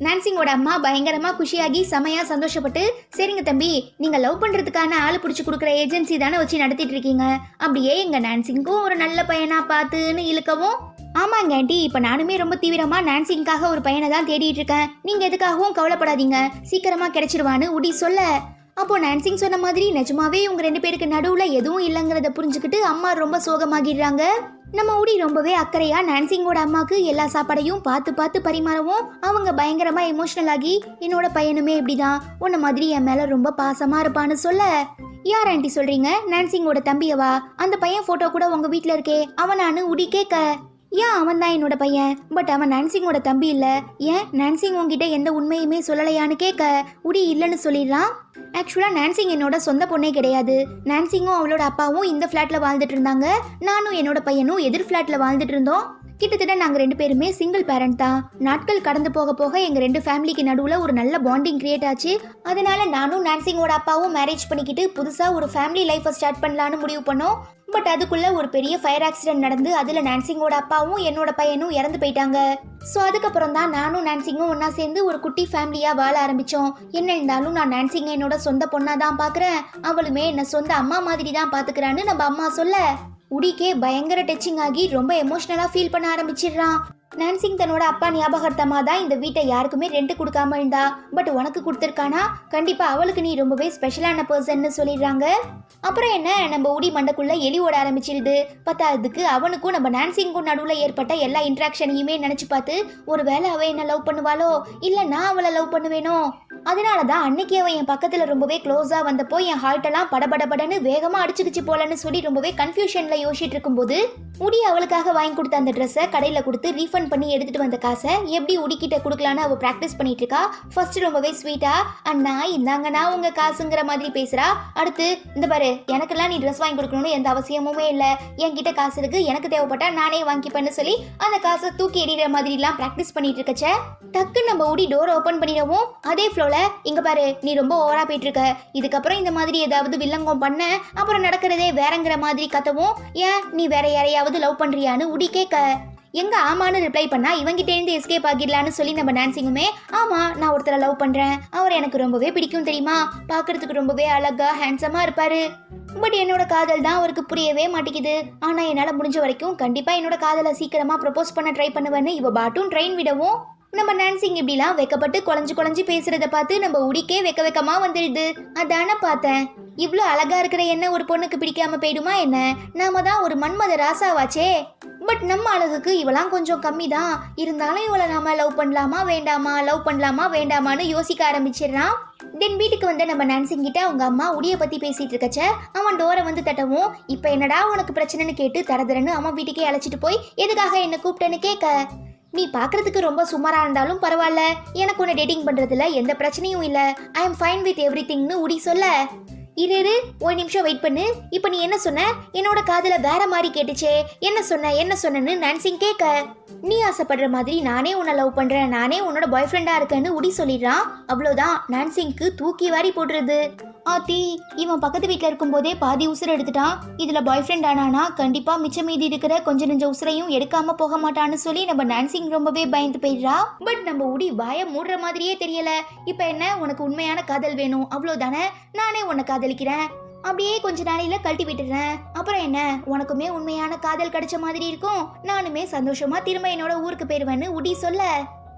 நான்சிங்கோட அம்மா பயங்கரமா குஷியாகி செமையா சந்தோஷப்பட்டு, சரிங்க தம்பி, நீங்க லவ் பண்றதுக்கான ஆளு பிடிச்சி கொடுக்குற ஏஜென்சி தானே வச்சு நடத்திட்டு இருக்கீங்க, அப்படியே எங்க நான்சிங்கும் ஒரு நல்ல பையனா பார்த்துன்னு இழுக்கவும், ஆமாங்க ஆண்டி, இப்ப நானுமே ரொம்ப தீவிரமா நான்சிங்காக ஒரு பையனை தான் தேடிட்டு இருக்கேன், நீங்க எதுக்காகவும் கவலைப்படாதீங்க, சீக்கிரமா கிடைச்சிருவான்னு உடி சொல்ல, அப்போ நான்சிங் சொன்ன மாதிரி நிஜமாவே உங்க 2 பேருக்கு நடுவுல எதுவும் இல்லைங்கிறத புரிஞ்சுக்கிட்டு அம்மா ரொம்ப சோகமாகிடுறாங்க. நம்ம உடி ரொம்பவே அக்கறையா நான்சிங்கோட அம்மாக்கு எல்லா சாப்பாடையும் பார்த்து பார்த்து பரிமாறவும் அவங்க பயங்கரமா எமோஷனல் ஆகி, என்னோட பையனுமே இப்படிதான் உன்ன மாதிரி என் மேல ரொம்ப பாசமா இருப்பான்னு சொல்ல, யார் ஆண்டி சொல்றீங்க? நான்சிங்கோட தம்பியவா? அந்த பையன் போட்டோ கூட உங்க வீட்டுல இருக்கே, அவனானு உடி கேட்க, ஏன் அவன் தான் என்னோட பையன், பட் அவன் நான்சிங்கோட தம்பி இல்ல, ஏன் நான்சிங் உங்ககிட்ட எந்த உண்மையுமே சொல்லலையான்னு கேட்க, உடி இல்லைன்னு சொல்லிடுறான். ஆக்சுவலா நான்சிங் என்னோட சொந்த பொண்ணே கிடையாது. நான்சிங்கும் அவளோட அப்பாவும் இந்த ஃபிளாட்ல வாழ்ந்துட்டு இருந்தாங்க, நானும் என்னோட பையனும் எதிர் ஃபிளாட்ல வாழ்ந்துட்டு இருந்தோம். கிட்டத்தட்ட நாங்க 2 பேருமே சிங்கிள் பேரண்ட் தான். நாட்கள் கடந்து போக போக எங்க 2 ஃபேமிலிக்கு நடுவுல ஒரு நல்ல பாண்டிங் கிரியேட் ஆச்சு. அதனால நானும் நான்சிங்கோட அப்பாவும் மேரேஜ் பண்ணிக்கிட்டு புதுசா ஒரு ஃபேமிலி லைஃபை ஸ்டார்ட் பண்ணலான்னு முடிவு பண்ணோம். பட் அதுக்குள்ள ஒரு பெரிய ஃபயர் ஆக்சிடென்ட் நடந்து அதுல நான்சிங்கோட அப்பாவும் என்னோட பையனும் இறந்து போயிட்டாங்க. ஸோ அதுக்கப்புறம் தான் நானும் நான்சிங்கும் ஒன்னா சேர்ந்து ஒரு குட்டி ஃபேமிலியா வாழ ஆரம்பிச்சோம். என்ன இருந்தாலும் நான் நான்சிங்க என்னோட சொந்த பொண்ணா தான் பாக்குறேன், அவளுமே என்ன சொந்த அம்மா மாதிரி தான் பாத்துக்கிறான்னு நம்ம அம்மா சொல்ல, உடிக்கே பயங்கர டச்சிங் ஆகி ரொம்ப எமோஷனலா ஃபீல் பண்ண ஆரம்பிச்சிடுறான். நான்சிங் தன்னோட அப்பா ஞாபகார்த்தமா தான் இந்த வீட்டை யாருக்குமே ரெண்ட் கொடுக்காம இருந்தா, பட் உனக்கு கொடுத்துருக்கானா, கண்டிப்பா அவளுக்கு நீ ரொம்பவே ஸ்பெஷலான பர்சன்னு சொல்லிடுறாங்க. அப்புறம் என்ன, நம்ம உடி மண்டக்குள்ள எலி ஓட ஆரம்பிச்சிருது. பத்தாததுக்கு அவனுக்கும் நம்ம நான்சிங்கும் நடுவில் ஏற்பட்ட எல்லா இன்ட்ராக்ஷனையுமே நினைச்சு பார்த்து, ஒருவேளை அவ என்ன லவ் பண்ணுவாளோ இல்ல நான் அவளை லவ் பண்ணுவேனோ, அதனாலதான் அன்னைக்கு அவன் என் பக்கத்துல ரொம்பவே க்ளோஸா வந்தப்போ என் ஹார்ட் எல்லாம் படபடபடன்னு வேகமா அடிச்சுக்கிச்சு போலன்னு சொல்லி ரொம்பவே கன்ஃபியூஷன்ல யோசிச்சுட்டு இருக்கும்போது, உடி அவளுக்காக வாங்கி கொடுத்த அந்த ட்ரெஸ்ஸை கடையில கொடுத்து ரீஃபண்ட் பண்ணி எடுத்துட்டு வந்த காசை எப்படி உடிக்கிட்ட கொடுக்கலான்னு அவ பிராக்டிஸ் பண்ணிட்டு இருக்கா. ஃபர்ஸ்ட் ரொம்பவே ஸ்வீட்டா, அண்ணா இந்தாங்கண்ணா உங்க காசுங்கிற மாதிரி பேசுறா. அடுத்து, இந்த பாரு எனக்கெல்லாம் நீ ட்ரெஸ் வாங்கி கொடுக்கணும்னு எந்த அவசியமுமே இல்லை, என்கிட்ட காசு இருக்கு, எனக்கு தேவைப்பட்டா நானே வாங்கிப்பேன்னு சொல்லி அந்த காசை தூக்கி எறிகிற மாதிரி எல்லாம் பிராக்டிஸ் பண்ணிட்டு இருக்கச்ச, டக்கு நம்ம உடி டோர் ஓபன் பண்ணிடவும் அதே ஃப்ளோல, இங்க பாரு நீ ரொம்ப ஓவரா போயிட்டு இருக்க, இதுக்கப்புறம் இந்த மாதிரி ஏதாவது வில்லங்கம் பண்ண அப்புறம் நடக்கிறதே வேறங்கிற மாதிரி கத்தவும், ஏன் நீ வேற யாரையாவது லவ் பண்றியான்னு உடி கேட்க, எங்க ஆமான்னு ரிப்ளை பண்ணா இவங்கிட்ட இருந்து எஸ்கேப் ஆகிடலான்னு சொல்லி நம்ம நான்சிங்குமே, ஆமா நான் ஒருத்தரை லவ் பண்றேன், அவர் எனக்கு ரொம்பவே பிடிக்கும் தெரியுமா, பாக்குறதுக்கு ரொம்பவே அழகா ஹேண்ட்ஸமா இருப்பாரு, பட் என்னோட காதல் தான் அவருக்கு புரியவே மாட்டேங்குது, ஆனா என்னால முடிஞ்ச வரைக்கும் கண்டிப்பா என்னோட காதலை சீக்கிரமா ப்ரப்போஸ் பண்ண ட்ரை பண்ணுவேன்னு இவ பாட்டும் ட்ரெயின் விடவும், நம்ம நான்சிங் இப்படிலாம் வெக்கப்பட்டு குழஞ்சு பேசுறத பார்த்து நம்ம உடிக்கே வெக்கமா வந்துடுது. அதான பார்த்தேன், இவ்வளோ அழகா இருக்கிற என்ன ஒரு பொண்ணுக்கு பிடிக்காம போயிடுமா என்ன, நாம தான் ஒரு மன்மத ராசாவாச்சே, பட் நம்ம அழகுக்கு இவெல்லாம் கொஞ்சம் கம்மி தான், இருந்தாலும் இவளை நாம லவ் பண்ணலாமா வேண்டாமான்னு யோசிக்க ஆரம்பிச்சிடறான். தென் வீட்டுக்கு வந்து நம்ம நான்சிங் கிட்ட அவங்க அம்மா உடியை பத்தி பேசிட்டு இருக்கச்ச, அவன் டோரை வந்து தட்டவும், இப்ப என்னடா உனக்கு பிரச்சனைன்னு கேட்டு தரதரன்னு அவன் வீட்டுக்கே அழைச்சிட்டு போய் எதுக்காக என்ன கூப்பிட்டேன்னு கேட்க, நீ பாக்குறதுக்கு ரொம்ப சுமாரா இருந்தாலும் பரவாயில்ல, எனக்கு உன்னை டேட்டிங் பண்றதுல எந்த பிரச்சனையும் இல்ல, I am fine with every திங்னு உடி சொல்ல, இரு ஒரு நிமிஷம் வெயிட் பண்ணு. இப்போ நீ என்ன சொன்ன? என்னோட காதுல வேற மாதிரி கேட்டுச்சே. என்ன சொன்னன்னு நான்சிங் கேட்க, நீ ஆசைப்படுற மாதிரி நானே உன்னை லவ் பண்றேன், நானே உன்னோட பாய் ஃப்ரெண்டா இருக்கேன்னு உடி சொல்லிடுறான். அவ்வளோதான், நான்சிங்க்கு தூக்கி வாரி போடுறது. ஆத்தி, இவன் பக்கத்து வீட்டில் இருக்கும்போதே பாதி உசுரை எடுத்துட்டான். இதுல பாய் ஃப்ரெண்ட் ஆனானா கண்டிப்பா மிச்சம் மீதி இருக்கிற கொஞ்ச நெஞ்ச உசுரையும் எடுக்காம போக மாட்டான்னு சொல்லி நம்ம நான்சிங் ரொம்பவே பயந்து போயிடுறா. பட் நம்ம உடி வாய மூடுற மாதிரியே தெரியல. இப்ப என்ன, உனக்கு உண்மையான காதல் வேணும் அவ்வளோதானே, நானே உன்னை காதலிக்கிறேன், அப்படியே கொஞ்ச நாளையில கழட்டி விட்டுறேன், அப்புறம் என்ன, உனக்குமே உண்மையான காதல் கிடைச்ச மாதிரி இருக்கும், நானுமே சந்தோஷமா திரும்ப என்னோட ஊருக்கு போயிருவேன்னு உடி சொல்ல,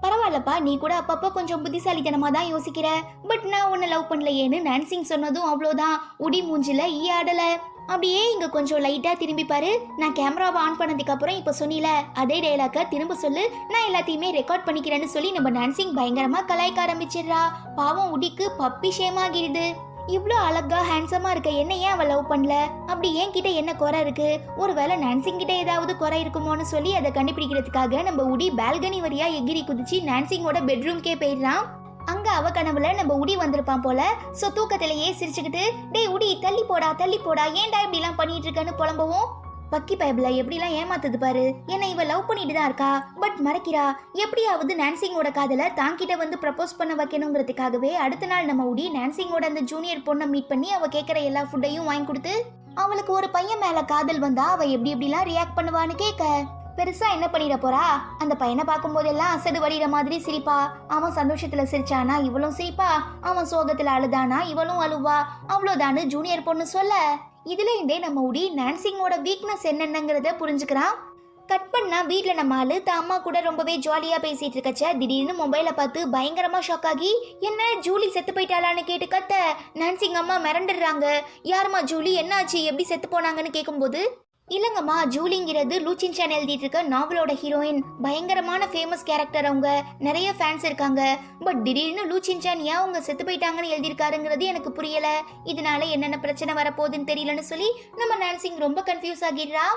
பரவாயில்லப்பா, நீ கூட அப்பப்போ கொஞ்சம் புத்திசாலித்தனமா தான் யோசிக்கிற, பட் நான் உன்னை லவ் பண்ணலையேன்னு நான்சிங் சொன்னதும் அவ்வளோதான், உடி மூஞ்சில ஈ ஆடல. அப்படியே இங்க கொஞ்சம் லைட்டா திரும்பி பாரு, நான் கேமராவை ஆன் பண்ணதுக்கு அப்புறம் இப்ப சொன்னில அதே டயலாக்க திரும்ப சொல்லு, நான் எல்லாத்தையுமே ரெக்கார்ட் பண்ணிக்கிறேன்னு சொல்லி நம்ம நான்சிங் பயங்கரமா கலாய்க்க ஆரம்பிச்சிடுறா. பாவம் உடிக்கு பப்பி ஷேமாகிடுது. இவ்வளோ அழகா ஹேண்ட்ஸமா இருக்க என்ன ஏன் அவள் லவ் பண்ணல? அப்படி என் கிட்ட என்ன குறை இருக்கு? ஒருவேளை நான்சிங் கிட்ட ஏதாவது குறை இருக்குமோன்னு சொல்லி அதை கண்டுபிடிக்கிறதுக்காக நம்ம உடி பால்கனி வழியா எகிரி குதிச்சு நான்சிங்கோட பெட்ரூம்கே போயிடலாம். அங்க அவ கனவுல நம்ம உடி வந்திருப்பான் போல. சோ தூக்கத்திலேயே சிரிச்சுக்கிட்டு, டேய் உடி தள்ளி போடா ஏன்டா இப்படி எல்லாம் பண்ணிட்டு இருக்கன்னு புலம்பவும், பக்கி பைபிள எப்படிலாம் ஏமாத்துது பாரு, என்ன இவ லவ் பண்ணிட்டு தான் இருக்கா, பட் மறைக்கிறா. எப்படியாவது நான்சிங்கோட காதல தாங்கிட்ட வந்து ப்ரப்போஸ் பண்ண வைக்கணுங்கிறதுக்காகவே அடுத்த நாள் நம்ம உடி நான்சிங்கோட அந்த ஜூனியர் பொண்ணை மீட் பண்ணி அவ கேட்கிற எல்லா ஃபுட்டையும் வாங்கி கொடுத்து, அவளுக்கு ஒரு பையன் மேல காதல் வந்தா அவ எப்படிலாம் ரியாக்ட் பண்ணுவான்னு கேட்க, பெருசா என்ன பண்ணிட போறா, அந்த பையனை பார்க்கும் போதெல்லாம் அசடு வடிகிற மாதிரி சிரிப்பா, அவன் சந்தோஷத்துல சிரிச்சானா இவளும் சிரிப்பா, அவன் சோகத்துல அழுதானா இவளும் அழுவா, அவ்வளவுதான்னு ஜூனியர் பொண்ணு சொல்ல, இதுல இருந்தே நம்ம உடி நான்சிங்கோட வீக்னஸ் என்னென்னங்கிறத புரிஞ்சுக்கிறான். கட் பண்ணா வீட்ல நம்ம ஆளு தான் அம்மா கூட ரொம்பவே ஜாலியா பேசிட்டு இருக்கச்ச திடீர்னு மொபைலை பார்த்து பயங்கரமா ஷாக் ஆகி, என்ன ஜூலி செத்து போயிட்டாளான்னு கேட்டு கத்த, நான்சிங் அம்மா மிரண்டுடுறாங்க. யாருமா ஜூலி, என்னாச்சு, எப்படி செத்து போனாங்கன்னு கேட்கும்போது, இல்லங்கம்மா, ஜூலிங்கிறது லூச்சின் சேன் எழுதிட்டு இருக்க நாவலோட ஹீரோயின், பயங்கரமான ஃபேமஸ் கேரக்டர், அவங்க நிறைய ஃபேன்ஸ் இருக்காங்க, பட் திடீர்னு லூச்சின் சேன் ஏன் அவங்க செத்து போயிட்டாங்கன்னு எழுதியிருக்காருங்கிறது எனக்கு புரியல, இதனால என்னென்ன பிரச்சனை வரப்போகுதுன்னு தெரியலன்னு சொல்லி நம்ம நான்சிங் ரொம்ப கன்ஃபியூஸ் ஆகிடுறா.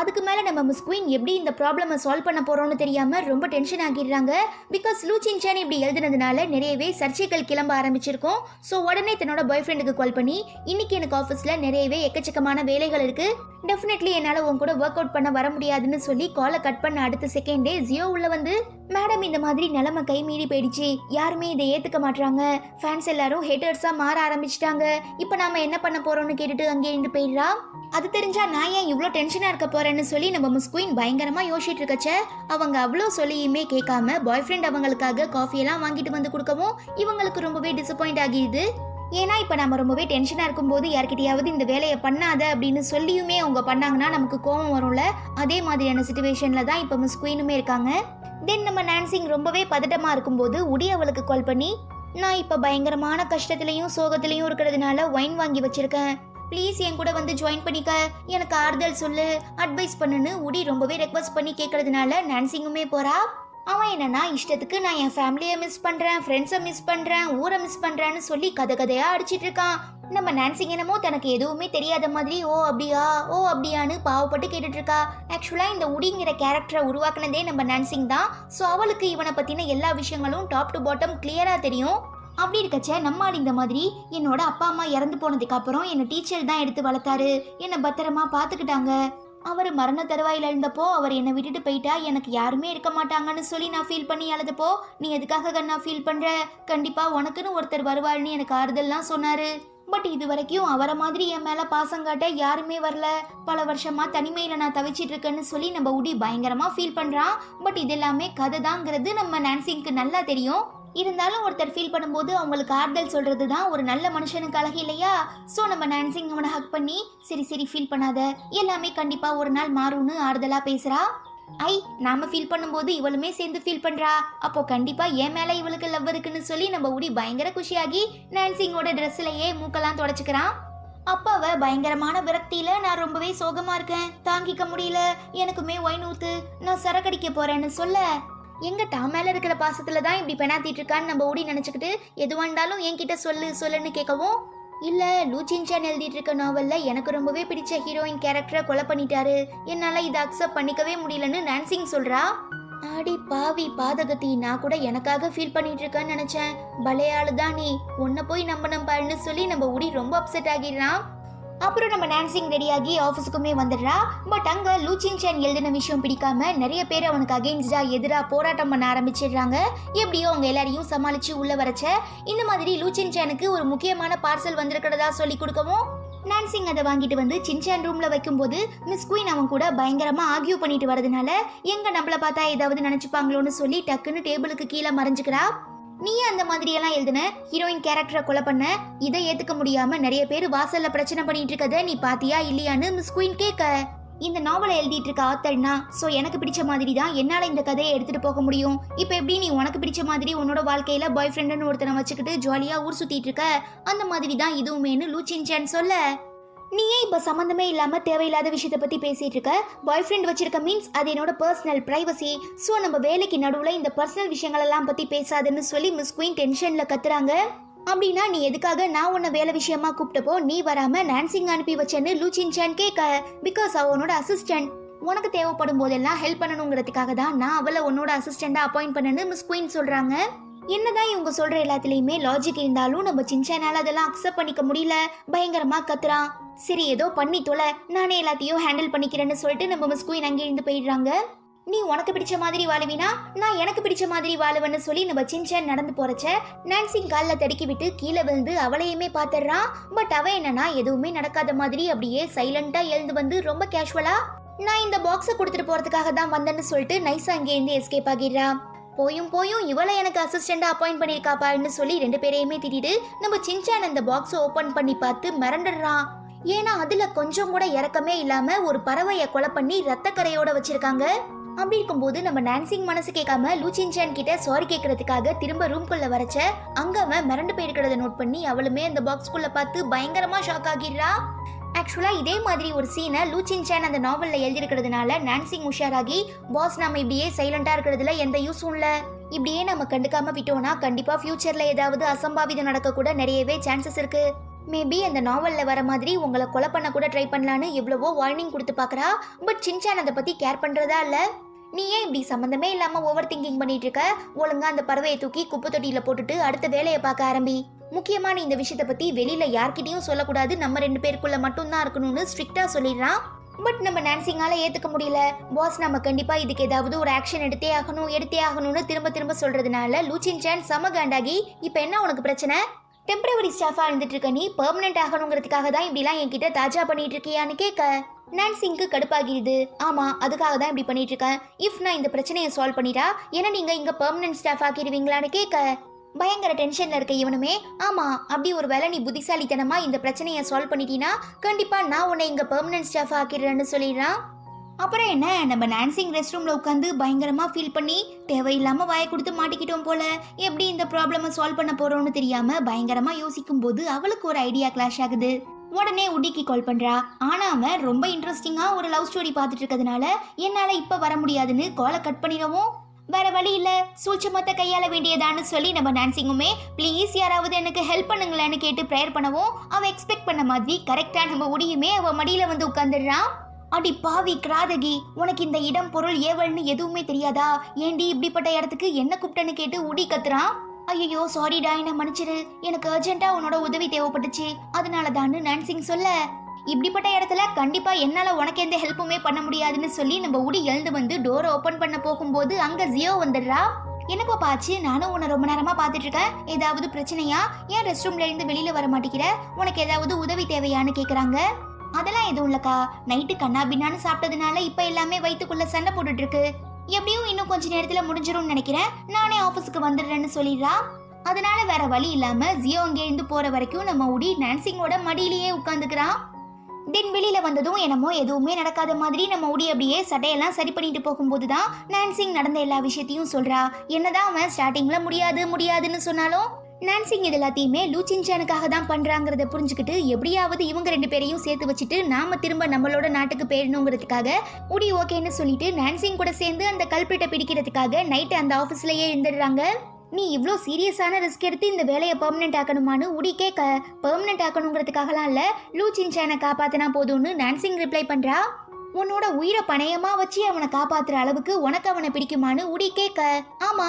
அதுக்கு மேலே நம்ம மிஸ் குயின் எப்படி இந்த ப்ராப்ளமை சால்வ் பண்ண போகிறோன்னு தெரியாமல் ரொம்ப டென்ஷன் ஆகிடுறாங்க. பிகாஸ் லூச்சின் சேன் இப்படி எழுதுனதுனால நிறையவே சர்ச்சைகள் கிளம்ப ஆரம்பிச்சிருக்கோம். ஸோ உடனே தன்னோட பாய் ஃப்ரெண்டுக்கு கால் பண்ணி, இன்னைக்கு எனக்கு ஆஃபீஸில் நிறையவே எக்கச்சக்கமான வேலைகள் இருக்குது, டெஃபினெட்லி என்னால் உன் கூட ஒர்க் அவுட் பண்ண வர முடியாதுன்னு சொல்லி காலை கட் பண்ண அடுத்த செகண்டே ஜியோ உள்ள வந்து, மேடம் இந்த மாதிரி நிலைமை கை மீறி போயிடுச்சு, யாருமே இதை ஏற்றுக்க மாட்டாங்க, ஃபேன்ஸ் எல்லாரும் ஹேட்டர்ஸாக மாற ஆரம்பிச்சிட்டாங்க, இப்போ நாம என்ன பண்ண போகிறோன்னு கேட்டுட்டு அங்கே இருந்து போயிடுறா. அது தெரிஞ்சா நான் ஏன் இவ்வளோ டென்ஷனாக இருக்க போறேன்னு சொல்லி நம்ம மிஸ் குயின் பயங்கரமா யோசிச்சுட்டு இருக்கச்ச, அவங்க அவ்வளோ சொல்லியுமே கேட்காம பாய் ஃப்ரெண்ட் அவங்களுக்காக காஃபியெல்லாம் வாங்கிட்டு வந்து கொடுக்கவும் இவங்களுக்கு ரொம்பவே டிசப்பாயிண்ட் ஆகிடுது. ஏன்னா இப்போ நம்ம ரொம்பவே டென்ஷனாக இருக்கும்போது யார்கிட்டயாவது இந்த வேலையை பண்ணாத அப்படின்னு சொல்லியுமே அவங்க பண்ணாங்கன்னா நமக்கு கோவம் வரும்ல, அதே மாதிரியான சுச்சுவேஷனில் தான் இப்போ மிஸ் குயினுமே இருக்காங்க. தென் நம்ம நான்சிங் ரொம்பவே பதட்டமாக இருக்கும்போது உடி அவளுக்கு கால் பண்ணி, நான் இப்போ பயங்கரமான கஷ்டத்துலையும் சோகத்துலையும் இருக்கிறதுனால ஒயின் வாங்கி வச்சிருக்கேன், ப்ளீஸ் என் கூட வந்து ஜாயின் பண்ணிக்க, எனக்கு ஆறுதல் சொல்லு, அட்வைஸ் பண்ணுன்னு உடி ரொம்பவே ரெக்வஸ்ட் பண்ணி கேட்கறதுனால நான்சிங்குமே போறா. அவன் என்னன்னா இஷ்டத்துக்கு நான் என் ஃபேமிலியை மிஸ் பண்றேன், ஃப்ரெண்ட்ஸை மிஸ் பண்றேன், ஊரை மிஸ் பண்றேன்னு சொல்லி கதையா அடிச்சிட்டு இருக்கான். நம்ம நான்சிங் என்னமோ தனக்கு எதுவுமே தெரியாத மாதிரி ஓ அப்படியான்னு பாவப்பட்டு கேட்டுட்டு இருக்கா. ஆக்சுவலா இந்த உடிங்கிற கேரக்டரை உருவாக்குனதே நம்ம நான்சிங் தான். ஸோ அவளுக்கு இவனை பத்தின எல்லா விஷயங்களும் டாப் டு பாட்டம் கிளியரா தெரியும். அப்படி இருக்கச்ச நம்மால் இந்த மாதிரி என்னோட அப்பா அம்மா இறந்து போனதுக்கு அப்புறம் என்னை டீச்சர் தான் எடுத்து வளர்த்தாரு, என்னை பத்திரமா பார்த்துக்கிட்டாங்க, அவர் மரண தருவாயில் இருந்தப்போ அவர் என்னை விட்டுட்டு போயிட்டா எனக்கு யாருமே இருக்க மாட்டாங்கன்னு சொல்லி நான் ஃபீல் பண்ணி அழுதப்போ, நீ எதுக்காக நான் ஃபீல் பண்ற, கண்டிப்பா உனக்குன்னு ஒருத்தர் வருவாள்னு எனக்கு ஆறுதல்லாம் சொன்னாரு, பட் இது வரைக்கும் அவரை மாதிரி என் மேல பாசம் காட்ட யாருமே வரல, பல வருஷமா தனிமையில நான் தவிச்சிட்டு இருக்கேன்னு சொல்லி நம்ம உடி பயங்கரமா ஃபீல் பண்றான். பட் இது எல்லாமே கதை தாங்கிறது நம்ம நான்சிங்க்கு நல்லா தெரியும். இருந்தாலும் ஒருத்தர் ஃபீல் பண்ணும்போது அவங்களுக்கு ஆறுதல் சொல்றது தான் ஒரு நல்ல மனுஷனுக்கு அழகு இல்லையா? ஸோ நம்ம நான்சிங் அவனை ஹக் பண்ணி, சரி ஃபீல் பண்ணாத, எல்லாமே கண்டிப்பா ஒரு நாள் மாறும்னு ஆறுதலா பேசுறா. நாம ஃபீல் பண்ணும்போது இவளுமே சேர்ந்து ஃபீல் பண்றா, அப்போ கண்டிப்பா என் மேல இவளுக்கு லவ் இருக்குன்னு சொல்லி நம்ம உடி பயங்கர குஷியாகி நான்சிங்கோட ட்ரெஸ்லயே மூக்கெல்லாம் தொடச்சுக்கிறான். அப்பாவை பயங்கரமான விரக்தியில, நான் ரொம்பவே சோகமா இருக்கேன், தாங்கிக்க முடியல, எனக்குமே ஒயின் ஊத்து, நான் சரக்கடிக்க போறேன்னு சொல்ல, எங்க தான் மேல இருக்கிற பாசத்துல தான் இப்படி பெணாத்திட்டு இருக்கான்னு நம்ம ஓடி நினைச்சுக்கிட்டு, எதுவா இருந்தாலும் என்கிட்ட சொல்லுன்னு கேட்கவும், இல்ல லூச்சின் சேன் எழுதிட்டு இருக்க நாவல்ல எனக்கு ரொம்பவே பிடிச்ச ஹீரோயின் கேரக்டரை கொலை பண்ணிட்டாரு, என்னால இதை அக்செப்ட் பண்ணிக்கவே முடியலன்னு நான்சிங் சொல்றா. ஆடி பாவி பாதகத்தி, நான் கூட எனக்காக ஃபீல் பண்ணிட்டு இருக்கேன்னு நினைச்சேன். பலையாளு தான் நீ. உன்னை போய் நம்பன்னு சொல்லி நம்ம உடி ரொம்ப அப்செட் ஆகிடுறான். அப்புறம் நம்ம நான்சிங் ரெடியாகி ஆஃபீஸுக்குமே வந்துடுறா. பட் அங்கே லூச்சின் சேன் எழுதின விஷயம் பிடிக்காம நிறைய பேர் அவனுக்கு அகெயின்ஸ்டா எதிராக போராட்டம் பண்ண ஆரம்பிச்சிடுறாங்க. எப்படியோ அவங்க எல்லாரையும் சமாளிச்சு உள்ள வரச்ச இந்த மாதிரி லூச்சின் சேனுக்கு ஒரு முக்கியமான பார்சல் வந்திருக்கிறதா சொல்லி கொடுக்கவும் நான்சிங் அதை வாங்கிட்டு வந்து சின்சான் ரூம்ல வைக்கும்போது மிஸ் குயின் அவன் கூட பயங்கரமா ஆர்கியூ பண்ணிட்டு வரதுனால எங்க நம்மள பார்த்தா ஏதாவது நினைச்சுப்பாங்களோன்னு சொல்லி டக்குன்னு டேபிளுக்கு கீழே மறைஞ்சுக்கிறா. நீ அந்த மாதிரி எல்லாம் எழுதுன, ஹீரோயின் கேரக்டரை கொலை பண்ண, இதை ஏத்துக்க முடியாம நிறைய பேர் வாசல்ல பிரச்சனை பண்ணிட்டு இருக்கத நீ பாத்தியா இல்லையான்னு மிஸ் குயின் கேட்க, இந்த நாவலை எழுதிட்டு இருக்க ஆத்தர்னா சோ எனக்கு பிடிச்ச மாதிரி தான் என்னால இந்த கதையை எடுத்துட்டு போக முடியும். இப்ப எப்படி நீ உனக்கு பிடிச்ச மாதிரி உன்னோட வாழ்க்கையில பாய் ஃப்ரெண்டுன்னு ஒருத்தனை வச்சுக்கிட்டு ஜாலியா ஊர் சுத்திட்டு இருக்க, அந்த மாதிரி தான் இதுவுமேனு லூச்சின் சேன் சொல்ல, நீயே இப்ப சம்பந்தமே இல்லாம தேவையில்லாத விஷயத்த பத்தி பேசிட்டு இருக்க. பாய் ஃப்ரெண்ட் வச்சிருக்க மீன்ஸ் அது என்னோட பர்சனல் பிரைவசி. சோ நம்ம வேலைக்கு நடுவுல இந்த பர்சனல் விஷயங்கள் எல்லாம் பத்தி பேசாதுன்னு சொல்லி மிஸ் குயின் டென்ஷன்ல கத்துறாங்க. அப்படின்னா நீ எதுக்காக நான் உன்னை வேலை விஷயமா கூப்பிட்டப்போ நீ வராம நான்சிங் அனுப்பி வச்சேன்னு லூச்சின் சேன் கேட்க, பிகாஸ் அவனோட அசிஸ்டன்ட் உனக்கு தேவைப்படும் போதெல்லாம் ஹெல்ப் பண்ணணுங்கிறதுக்காக தான் நான் அவளை உன்னோட அசிஸ்டண்டா அப்பாயிண்ட் பண்ணேன்னு மிஸ் குயின் சொல்றாங்க. என்னதான் இவங்க சொல்ற எல்லாத்துலயுமே லாஜிக் இருந்தாலும் நம்ம சின்சானால அதெல்லாம் அக்செப்ட் பண்ணிக்க முடியல. பயங்கரமா கத்துறான். சரி ஏதோ பண்ணி தொலை, நானே எல்லாத்தையும் ஹேண்டில் பண்ணிக்கிறேன்னு சொல்லிட்டு நம்ம மிஸ் குயின் அங்கே இருந்து போயிடுறாங்க. நீ உனக்கு பிடிச்ச மாதிரி வாழுவினா நான் எனக்கு பிடிச்ச மாதிரி வாழுவேன்னு சொல்லி நம்ம சின்சான் நடந்து போறச்ச நான்சிங் காலில் தடுக்கி விட்டு கீழே விழுந்து அவளையுமே பாத்துடுறான். பட் அவ என்னன்னா எதுவுமே நடக்காத மாதிரி அப்படியே சைலண்டா எழுந்து வந்து ரொம்ப கேஷுவலா நான் இந்த பாக்ஸை கொடுத்துட்டு போறதுக்காக தான் வந்தேன்னு சொல்லிட்டு நைஸா அங்கே இருந்து எஸ்கேப் ஆகிடுறான். போயும் இவளை எனக்கு அசிஸ்டண்டா அப்பாயிண்ட் பண்ணிருக்காப்பான்னு சொல்லி ரெண்டு பேரையுமே திட்டிட்டு நம்ம சின்சான் அந்த பாக்ஸை ஓபன் பண்ணி பார்த்து மிரண்டுறான். ஏன்னா அதுல கொஞ்சம் கூட இறக்கமே இல்லாம ஒரு பறவையை கொலை பண்ணி ரத்த கரையோட வச்சிருக்காங்க. அப்படி இருக்கும்போது நம்ம நான்சிங் மனசு கேட்காம லூச்சின் சேன் கிட்ட சாரி கேட்கறதுக்காக திரும்ப ரூம்குள்ள வரச்ச அங்க அவன் மிரண்டு போயிருக்கிறத நோட் பண்ணி அவளுமே அந்த பாக்ஸ்குள்ள பார்த்து பயங்கரமா ஷாக் ஆகிடுறா. ஆக்சுவலா இதே மாதிரி ஒரு சீனை லூச்சின் சேன் அந்த நாவல்ல எழுதிருக்கிறதுனால நான்சிங் உஷாராகி, பாஸ் நாம இப்படியே சைலண்டா இருக்கிறதுல எந்த யூஸும் இல்ல, இப்படியே நம்ம கண்டுக்காம விட்டோம்னா கண்டிப்பா ஃபியூச்சர்ல ஏதாவது அசம்பாவிதம் நடக்க கூட நிறையவே சான்சஸ் இருக்கு. மேபி அந்த நாவல்ல வர மாதிரி உங்களை கொலை பண்ண கூட ட்ரை பண்ணலான்னு எவ்வளவோ வார்னிங் கொடுத்து பாக்குறா. பட் சின்சான் அதை பத்தி கேர் பண்றதா இல்ல. நீ ஏன் இப்படி சம்பந்தமே இல்லாம ஓவர் திங்கிங் பண்ணிட்டு இருக்க? ஒழுங்கா அந்த பறவையை தூக்கி குப்பை தொட்டியில போட்டுட்டு அடுத்த வேலையை பார்க்க ஆரம்பி. முக்கியமான இந்த விஷயத்த பத்தி வெளியில யார்கிட்டயும் சொல்லக்கூடாது, நம்ம ரெண்டு பேருக்குள்ள மட்டும் தான் இருக்கணும்னு ஸ்ட்ரிக்டா சொல்லிடுறான். பட் நம்ம நான்சிங்கால ஏத்துக்க முடியல. பாஸ் நம்ம கண்டிப்பா இதுக்கு ஏதாவது ஒரு ஆக்ஷன் எடுத்தே ஆகணும்னு திரும்ப திரும்ப சொல்றதுனால லூச்சின் சேன் செம காண்டாகி, இப்ப என்ன உனக்கு பிரச்சனை? டெம்பரவரி ஸ்டாஃபா இருந்துட்டு இருக்க நீ பெர்மனன்ட் ஆகணுங்கிறதுக்காக தான் இப்படிலாம் என்கிட்ட தாஜா பண்ணிட்டு இருக்கியான்னு கேட்க நான்சிங்க்கு கடுப்பாகிடுது. ஆமா அதுக்காக தான் இப்படி பண்ணிட்டு இருக்கேன். இஃப் நான் இந்த பிரச்சனையை சால்வ் பண்ணிட்டா என்ன நீங்க இங்க பெர்மனன்ட் ஸ்டாஃப் ஆக்கிடுவீங்களான்னு கேட்க பயங்கர டென்ஷன்ல இருக்க இவனுமே, ஆமா அப்படி ஒரு வேளை நீ புத்திசாலித்தனமா இந்த பிரச்சனையை சால்வ் பண்ணிட்டீனா கண்டிப்பா நான் உன்னை இங்க பெர்மனன்ட் ஸ்டாஃப் ஆக்கிடுறேன்னு சொல்லிடுறான். அப்புறம் என்ன, நம்ம நான்சிங் ரெஸ்ட் ரூம்ல உட்காந்து பயங்கரமா ஃபீல் பண்ணி தேவையில்லாம வாயை கொடுத்து மாட்டிக்கிட்டோம் போல, எப்படி இந்த ப்ராப்ளமை சால்வ் பண்ண போறோம்னு தெரியாம பயங்கரமா யோசிக்கும் போது அவளுக்கு ஒரு ஐடியா கிளாஷ் ஆகுது. உடனே உடிக்கு கால் பண்றா. ஆனா அவன் ரொம்ப இன்ட்ரெஸ்டிங்கா ஒரு லவ் ஸ்டோரி பார்த்துட்டு இருக்கிறதுனால என்னால இப்ப வர முடியாதுன்னு காலை கட் பண்ணிடவும் வேற வழி இல்ல சூட்சமத்தை கையாள வேண்டியதான்னு சொல்லி நம்ம நான்சிங்குமே ப்ளீஸ் யாராவது எனக்கு ஹெல்ப் பண்ணுங்களேன்னு கேட்டு ப்ரேயர் பண்ணவும் அவ எக்ஸ்பெக்ட் பண்ண மாதிரி கரெக்டா நம்ம உடியுமே அவ மடியில வந்து உட்கார்ந்துடுறான். அடி பாவி கிராதகி, உனக்கு இந்த இடம் பொருள் ஏவல்னு எதுவுமே தெரியாதா? ஏண்டி இப்படிப்பட்ட இடத்துக்கு என்ன கூப்பிட்டேன்னு கேட்டு உடி கத்துறான். ஐயோ சாரிடா என்ன மன்னிச்சிரு, எனக்கு அர்ஜென்ட்டா உன்னோட உதவி தேவைப்பட்டுச்சு அதனாலதான்னு நான்சிங் சொல்ல, இப்படிப்பட்ட இடத்துல கண்டிப்பா என்னால உனக்கு எந்த ஹெல்ப்புமே பண்ண முடியாதுன்னு சொல்லி நம்ம உடி எழுந்து வந்து டோரை ஓபன் பண்ண போகும்போது அங்க ஜியோ வந்துடுறா. என்னப்பா பாச்சு, நானும் உன்னை ரொம்ப நேரமா பாத்துட்டு இருக்கேன், ஏதாவது பிரச்சனையா? ஏன் ரெஸ்ட் ரூம்ல இருந்து வெளியில வர மாட்டேங்கிற? உனக்கு ஏதாவது உதவி தேவையான்னு கேக்குறாங்க. அதெல்லாம் எதுவும் இல்லக்கா, நைட்டு கண்ணாபின்னான்னு சாப்பிட்டதுனால இப்ப எல்லாமே வயிற்றுக்குள்ள சண்டை போட்டுட்டு இருக்கு, எப்படியும் இன்னும் கொஞ்ச நேரத்துல முடிஞ்சிரும்னு நினைக்கிறேன், நானே ஆபீஸ்க்கு வந்துடுறேன்னு சொல்லிடுறா. அதனால வேற வழி இல்லாம ஜியோ அங்கே இருந்து போற வரைக்கும் நம்ம உடி நான்சிங்கோட மடியிலேயே உட்காந்துக்கிறான். தென் வெளியில வந்ததும் என்னமோ எதுவுமே நடக்காத மாதிரி நம்ம உடி அப்படியே சட்டையெல்லாம் சரி பண்ணிட்டு போகும்போதுதான் நான்சிங் நடந்த எல்லா விஷயத்தையும் சொல்றா. என்னதான் அவன் ஸ்டார்டிங்ல முடியாதுன்னு சொன்னாலும் நான்சிங் இது எல்லாத்தையுமே லூச்சின் சேனுக்காக தான் பண்றாங்கிறத புரிஞ்சுக்கிட்டு எப்படியாவது இவங்க ரெண்டு பேரையும் சேர்த்து வச்சுட்டு நாம திரும்ப நம்மளோட நாட்டுக்கு போயிடணுங்கிறதுக்காக உடி ஓகேன்னு சொல்லிட்டு நான்சிங் கூட சேர்ந்து அந்த கல்பிரிட்டை பிடிக்கிறதுக்காக நைட்டு அந்த ஆபீஸ்லயே இருந்துடுறாங்க. நீ இவ்ளோ சீரியஸான ரிஸ்க் எடுத்து இந்த வேலையை பெர்மனன்ட் ஆக்கணுமான்னு உடி கேட்க, பெர்மனன்ட் ஆக்கணுங்கிறதுக்காகலாம் இல்ல, லூச்சின் சேனை காப்பாத்தினா போதும்னு நான்சிங் ரிப்ளை பண்றா. உன்னோட உயிரை பணயமா வச்சு அவனை காப்பாத்துற அளவுக்கு உனக்கு அவனை பிடிக்குமான்னு உடி கேட்க. ஆமா,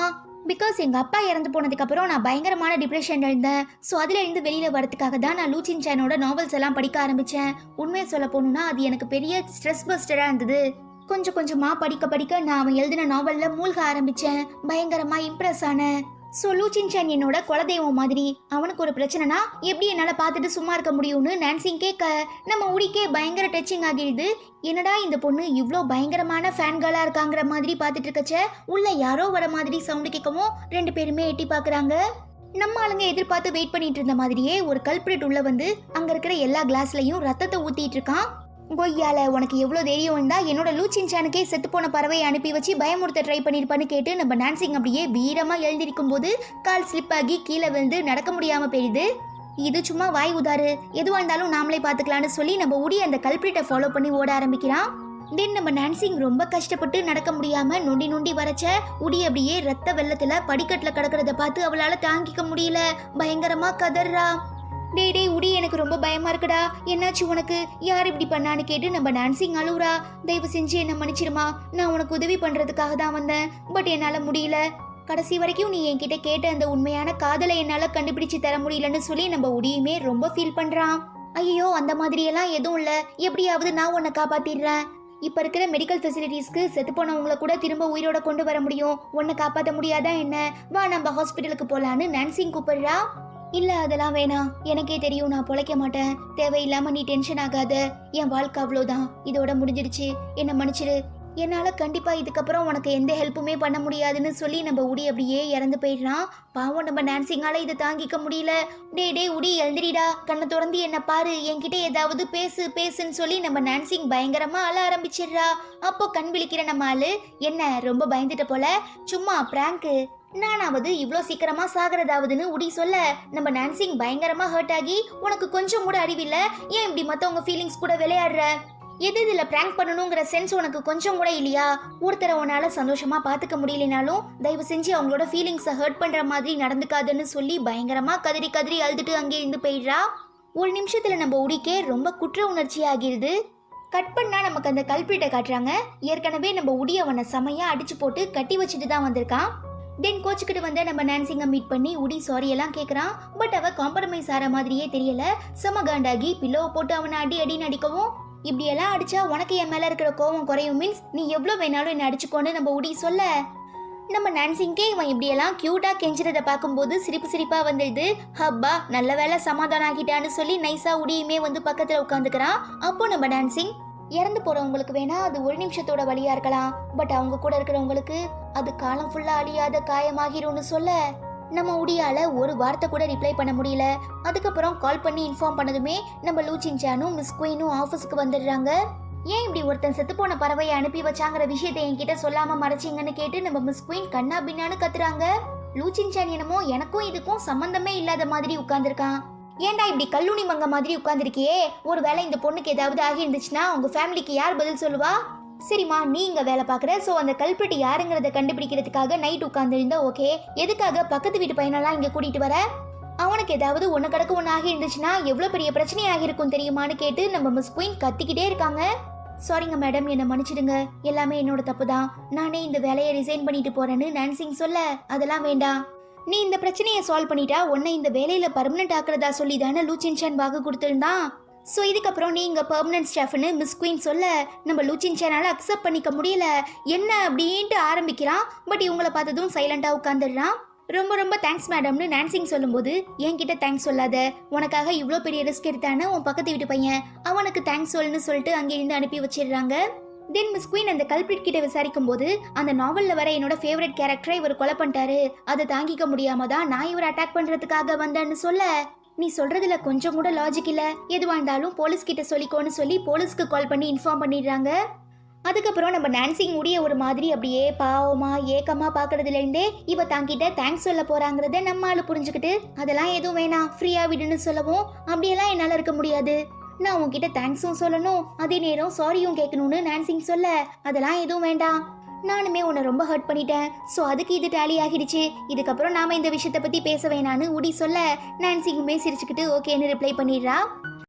பிகாஸ் எங்க அப்பா இறந்து போனதுக்கு அப்புறம் நான் பயங்கரமான டிப்ரெஷன்ல இருந்தேன். ஸோ அதுல இருந்து வெளியில வரதுக்காக தான் நான் லூச்சின் சானோட நாவல்ஸ் எல்லாம் படிக்க ஆரம்பிச்சேன். உண்மையை சொல்ல போகணும்னா அது எனக்கு பெரிய ஸ்ட்ரெஸ் பஸ்டரா இருந்தது. கொஞ்சம் கொஞ்சமா படிக்க படிக்க நான் அவன் எழுதின நாவல்ல மூழ்க ஆரம்பிச்சேன். பயங்கரமா இம்ப்ரெஸ் ஆனேன். ஸோ லூச்சின் சான் என்னோட குலதெய்வம் மாதிரி. அவனுக்கு ஒரு பிரச்சனைனா எப்படி என்னால் பார்த்துட்டு சும்மா இருக்க முடியும்னு நான்சிங் கேட்க நம்ம உடிக்கே பயங்கர டச்சிங் ஆகிடுது. என்னடா இந்த பொண்ணு இவ்வளோ பயங்கரமான ஃபேன்களாக இருக்காங்கிற மாதிரி பார்த்துட்டு இருக்கச்ச உள்ள யாரோ வர மாதிரி சவுண்டு கேட்கவும் 2 பேருமே எட்டி பார்க்குறாங்க. நம்ம ஆளுங்க எதிர்பார்த்து வெயிட் பண்ணிட்டு இருந்த மாதிரியே ஒரு கல்பிரிட் உள்ள வந்து அங்கே இருக்கிற எல்லா கிளாஸ்லையும் ரத்தத்தை ஊற்றிட்டு இருக்கான். கொய்யால உனக்கு எவ்வளோ தைரியம் இருந்தா என்னோட லூச்சின் சானுக்கே செத்து போன பறவையை அனுப்பி வச்சு பயமுறுத்த ட்ரை பண்ணியிருப்பான்னு கேட்டு நம்ம நான்சிங் அப்படியே வீரமா எழுந்திருக்கும் போது கால் ஸ்லிப் ஆகி கீழே விழுந்து நடக்க முடியாம போயிடுது. இது சும்மா வாய் உதாரு, எதுவா இருந்தாலும் நாமளே பாத்துக்கலாம்னு சொல்லி நம்ம உடி அந்த கல்பிரிட்டை ஃபாலோ பண்ணி ஓட ஆரம்பிக்கிறான். தென் நம்ம நான்சிங் ரொம்ப கஷ்டப்பட்டு நடக்க முடியாம நொண்டி நொண்டி வரச்ச உடி அப்படியே ரத்த வெள்ளத்துல படிக்கட்டுல கிடக்கிறத பார்த்து அவளால தாங்கிக்க முடியல. பயங்கரமா கதறா. டே உடி, எனக்கு ரொம்ப பயமா இருக்குடா, என்னாச்சு உனக்கு, யார் இப்படி பண்ணான்னு கேட்டு நம்ம நான்சிங் அழுவுறா. தயவு செஞ்சு என்ன மன்னிச்சிருமா, நான் உனக்கு உதவி பண்றதுக்காக தான் வந்தேன், பட் என்னால முடியல. கடைசி வரைக்கும் நீ என்கிட்ட கேட்ட அந்த உண்மையான காதலை என்னால கண்டுபிடிச்சு தர முடியலன்னு சொல்லி நம்ம உடியுமே ரொம்ப ஃபீல் பண்றான். ஐயோ, அந்த மாதிரி எல்லாம் எதுவும் இல்ல, எப்படியாவது நான் உன்னை காப்பாத்திடுறேன். இப்ப இருக்கிற மெடிக்கல் ஃபெசிலிட்டிஸ்க்கு செத்து போனவங்களை கூட திரும்ப உயிரோட கொண்டு வர முடியும், உன்னை காப்பாற்ற முடியாதா என்ன, வா நம்ம ஹாஸ்பிட்டலுக்கு போலான்னு நான்சிங் கூப்பிடுறா. இல்ல அதெல்லாம் வேணாம், எனக்கே தெரியும் நான் பொழைக்க மாட்டேன், தேவையில்லாம நீ டென்ஷன் ஆகாத, என் வாழ்க்கை அவ்வளோதான், இதோட முடிஞ்சிடுச்சு, என்ன மன்னிச்சிரு, என்னால கண்டிப்பா இதுக்கப்புறம் உனக்கு எந்த ஹெல்ப்புமே பண்ண முடியாதுன்னு சொல்லி நம்ம உடி அப்படியே இறந்து போயிடுறான். பாவம் நம்ம நான்சிங்கால இதை தாங்கிக்க முடியல. டே உடி எழுந்திரிடா, கண்ணை திறந்து என்ன பாரு, என்கிட்ட ஏதாவது பேசுன்னு சொல்லி நம்ம நான்சிங் பயங்கரமா அழ ஆரம்பிச்சிடுறா. அப்போ கண் விழிக்கிற நம்ம ஆளு, என்ன ரொம்ப பயந்துட்ட போல, சும்மா பிராங்கு, நானாவது இவ்வளோ சீக்கிரமா சாகிறதாவதுன்னு உடி சொல்ல நம்ம நான்சிங் பயங்கரமா ஹர்ட் ஆகி, உனக்கு கொஞ்சம் கூட அறிவில்ல, ஏன் இப்படி மத்தவங்க ஃபீலிங்ஸ் கூட விளையாடுற, எது இதுல பிராங்க் பண்ணணுங்கிற சென்ஸ் உனக்கு கொஞ்சம் கூட இல்லையா, ஒருத்தரை உன்னால சந்தோஷமா பாத்துக்க முடியலனாலும் தயவு செஞ்சு அவங்களோட ஃபீலிங்ஸை ஹர்ட் பண்ற மாதிரி நடந்துக்காதுன்னு சொல்லி பயங்கரமா கதறி கதறி அழுதுட்டு அங்கே இருந்து போயிடுறா. ஒரு நிமிஷத்துல நம்ம உடிக்கே ரொம்ப குற்ற உணர்ச்சி ஆகிருது. கட் பண்ணா நமக்கு அந்த கல்பிரிட்டை காட்டுறாங்க. ஏற்கனவே நம்ம உடி அவனை செமையா அடிச்சு போட்டு கட்டி வச்சுட்டு தான் வந்திருக்கான். தென் கோச்சுக்கிட்டு வந்து நம்ம நான்சிங்கை மீட் பண்ணி உடி சாரி எல்லாம் கேட்குறான். பட் அவ காம்ப்ரமைஸ் ஆகிற மாதிரியே தெரியல. செம காண்டாகி பில்லோவை போட்டு அவனை அடின்னு அடிக்கவும், இப்படியெல்லாம் அடிச்சா உனக்கு என் மேல இருக்கிற கோவம் குறையும், மீன்ஸ் நீ எவ்வளோ வேணாலும் என்னை அடிச்சுக்கோன்னு நம்ம உடி சொல்ல நம்ம நான்சிங்கே இவன் இப்படியெல்லாம் கியூட்டா கெஞ்சிறதை பார்க்கும்போது சிரிப்பா வந்துடுது. ஹப்பா நல்ல வேலை சமாதானம் ஆகிட்டான்னு சொல்லி நைஸா உடியுமே வந்து பக்கத்துல உட்காந்துக்கிறான். அப்போ நம்ம நான்சிங், இறந்து போறவங்களுக்கு வேணா அது ஒரு நிமிஷத்தோட வழியா இருக்கலாம், பட் அவங்க கூட இருக்கிறவங்களுக்கு அது காலம் ஃபுல்லா அழியாத காயமாகிரும்னு சொல்ல நம்ம உடியால ஒரு வார்த்தை கூட ரிப்ளை பண்ண முடியல. அதுக்கப்புறம் கால் பண்ணி இன்ஃபார்ம் பண்ணதுமே நம்ம லூச்சின் சானும் மிஸ் குயினும் ஆஃபீஸ்க்கு வந்துடுறாங்க. ஏன் இப்படி ஒருத்தன் செத்து போன பறவையை அனுப்பி வச்சாங்கிற விஷயத்தை என்கிட்ட சொல்லாம மறைச்சிங்கன்னு கேட்டு நம்ம மிஸ் குயின் கண்ணா பின்னான்னு கத்துறாங்க. லூச்சின் சான் என்னமோ எனக்கும் இதுக்கும் சம்பந்தமே இல்லாத மாதிரி உட்கார்ந்துருக்கான். ஏன்டா இப்படி கல்லூனி மங்க மாதிரி உட்கார்ந்துருக்கியே, ஒரு வேளை இந்த பொண்ணுக்கு ஏதாவது ஆகி இருந்துச்சுன்னா உங்க ஃபேமிலிக்கு யார் பதில் சொல்லுவா? சரிம்மா, நீ இங்க வேலை பாக்குற, சோ அந்த கல்பிரிட் யாருங்கிறத கண்டுபிடிக்கிறதுக்காக நைட் உட்கார்ந்துருந்தா ஓகே, எதுக்காக பக்கத்து வீட்டு பையனெல்லாம் இங்க கூட்டிட்டு வர? அவனுக்கு ஏதாவது ஒன்று கிடக்கு ஒன்று ஆகி இருந்துச்சுன்னா எவ்வளோ பெரிய பிரச்சனை ஆகியிருக்கும் தெரியுமான்னு கேட்டு நம்ம மிஸ் குயின் கத்திக்கிட்டே இருக்காங்க. சாரிங்க மேடம், என்னை மன்னிச்சிடுங்க, எல்லாமே என்னோட தப்பு தான், நானே இந்த வேலையை ரிசைன் பண்ணிட்டு போறேன்னு நான்சிங் சொல்ல, அதெல்லாம் வேண்டாம், நீ இந்த பிரச்சனையை சால்வ் பண்ணிட்டா உன்னை இந்த வேலையில பர்மனெண்ட் ஆக்குறதா சொல்லி தானே லூச்சின் சான் வாக்கு கொடுத்துருந்தான். ஸோ இதுக்கப்புறம் நீ இங்கே பெர்மனன்ட் ஸ்டாஃப்னு மிஸ் குயின் சொல்ல நம்ம லூச்சின் சானால் அக்செப்ட் பண்ணிக்க முடியல. என்ன அப்படின்ட்டு ஆரம்பிக்கிறான். பட் இவங்களை பார்த்ததும் சைலண்டாக உட்காந்துடுறான். ரொம்ப ரொம்ப தேங்க்ஸ் மேடம்னு நான்சிங் சொல்லும்போது, என்கிட்ட தேங்க்ஸ் சொல்லாத, உனக்காக இவ்வளோ பெரிய ரிஸ்க் எடுத்தானே உன் பக்கத்து வீட்டு பையன், அவனுக்கு தேங்க்ஸ் சொல்லுன்னு சொல்லிட்டு அங்கேருந்து அனுப்பி வச்சிடுறாங்க. தென் மிஸ் குயின் அந்த கல்பிரிட் கிட்ட விசாரிக்கும் போது, அந்த நாவல்ல வர என்னோட ஃபேவரட் கேரக்டரை இவர் கொலை பண்ணிட்டாரு, அதை தாங்கிக்க முடியாம தான் நான் இவர் அட்டாக் பண்றதுக்காக வந்தேன்னு சொல்ல, நீ சொல்றதுல கொஞ்சம் கூட லாஜிக் இல்ல, எதுவா இருந்தாலும் போலீஸ் கிட்ட சொல்லிக்கோன்னு சொல்லி போலீஸ்க்கு கால் பண்ணி இன்ஃபார்ம் பண்ணிடுறாங்க. அதுக்கப்புறம் நம்ம நான்சிங் உடைய ஒரு மாதிரி அப்படியே பாவமா ஏக்கமா பாக்குறதுல இருந்தே இவ தாங்கிட்ட தேங்க்ஸ் சொல்ல போறாங்கிறத நம்ம ஆளு புரிஞ்சுக்கிட்டு, அதெல்லாம் எதுவும் வேணாம் ஃப்ரீயா விடுன்னு சொல்லவும், அப்படியெல்லாம் என்னால இருக்க முடியாது, நான் உன்கிட்ட தேங்க்ஸும் சொல்லணும் அதே நேரம் சாரியும் கேட்கணும்னு நான்சிங் சொல்ல, அதெல்லாம் எதுவும் வேண்டாம், நானுமே உன்னை ரொம்ப ஹர்ட் பண்ணிட்டேன், ஸோ அதுக்கு இது டேலி ஆகிடுச்சு, இதுக்கப்புறம் நாம இந்த விஷயத்தை பத்தி பேச வேணான்னு உடி சொல்ல, நான்சிங்குமே சிரிச்சுக்கிட்டு ஓகேன்னு ரிப்ளை பண்ணிடுறா.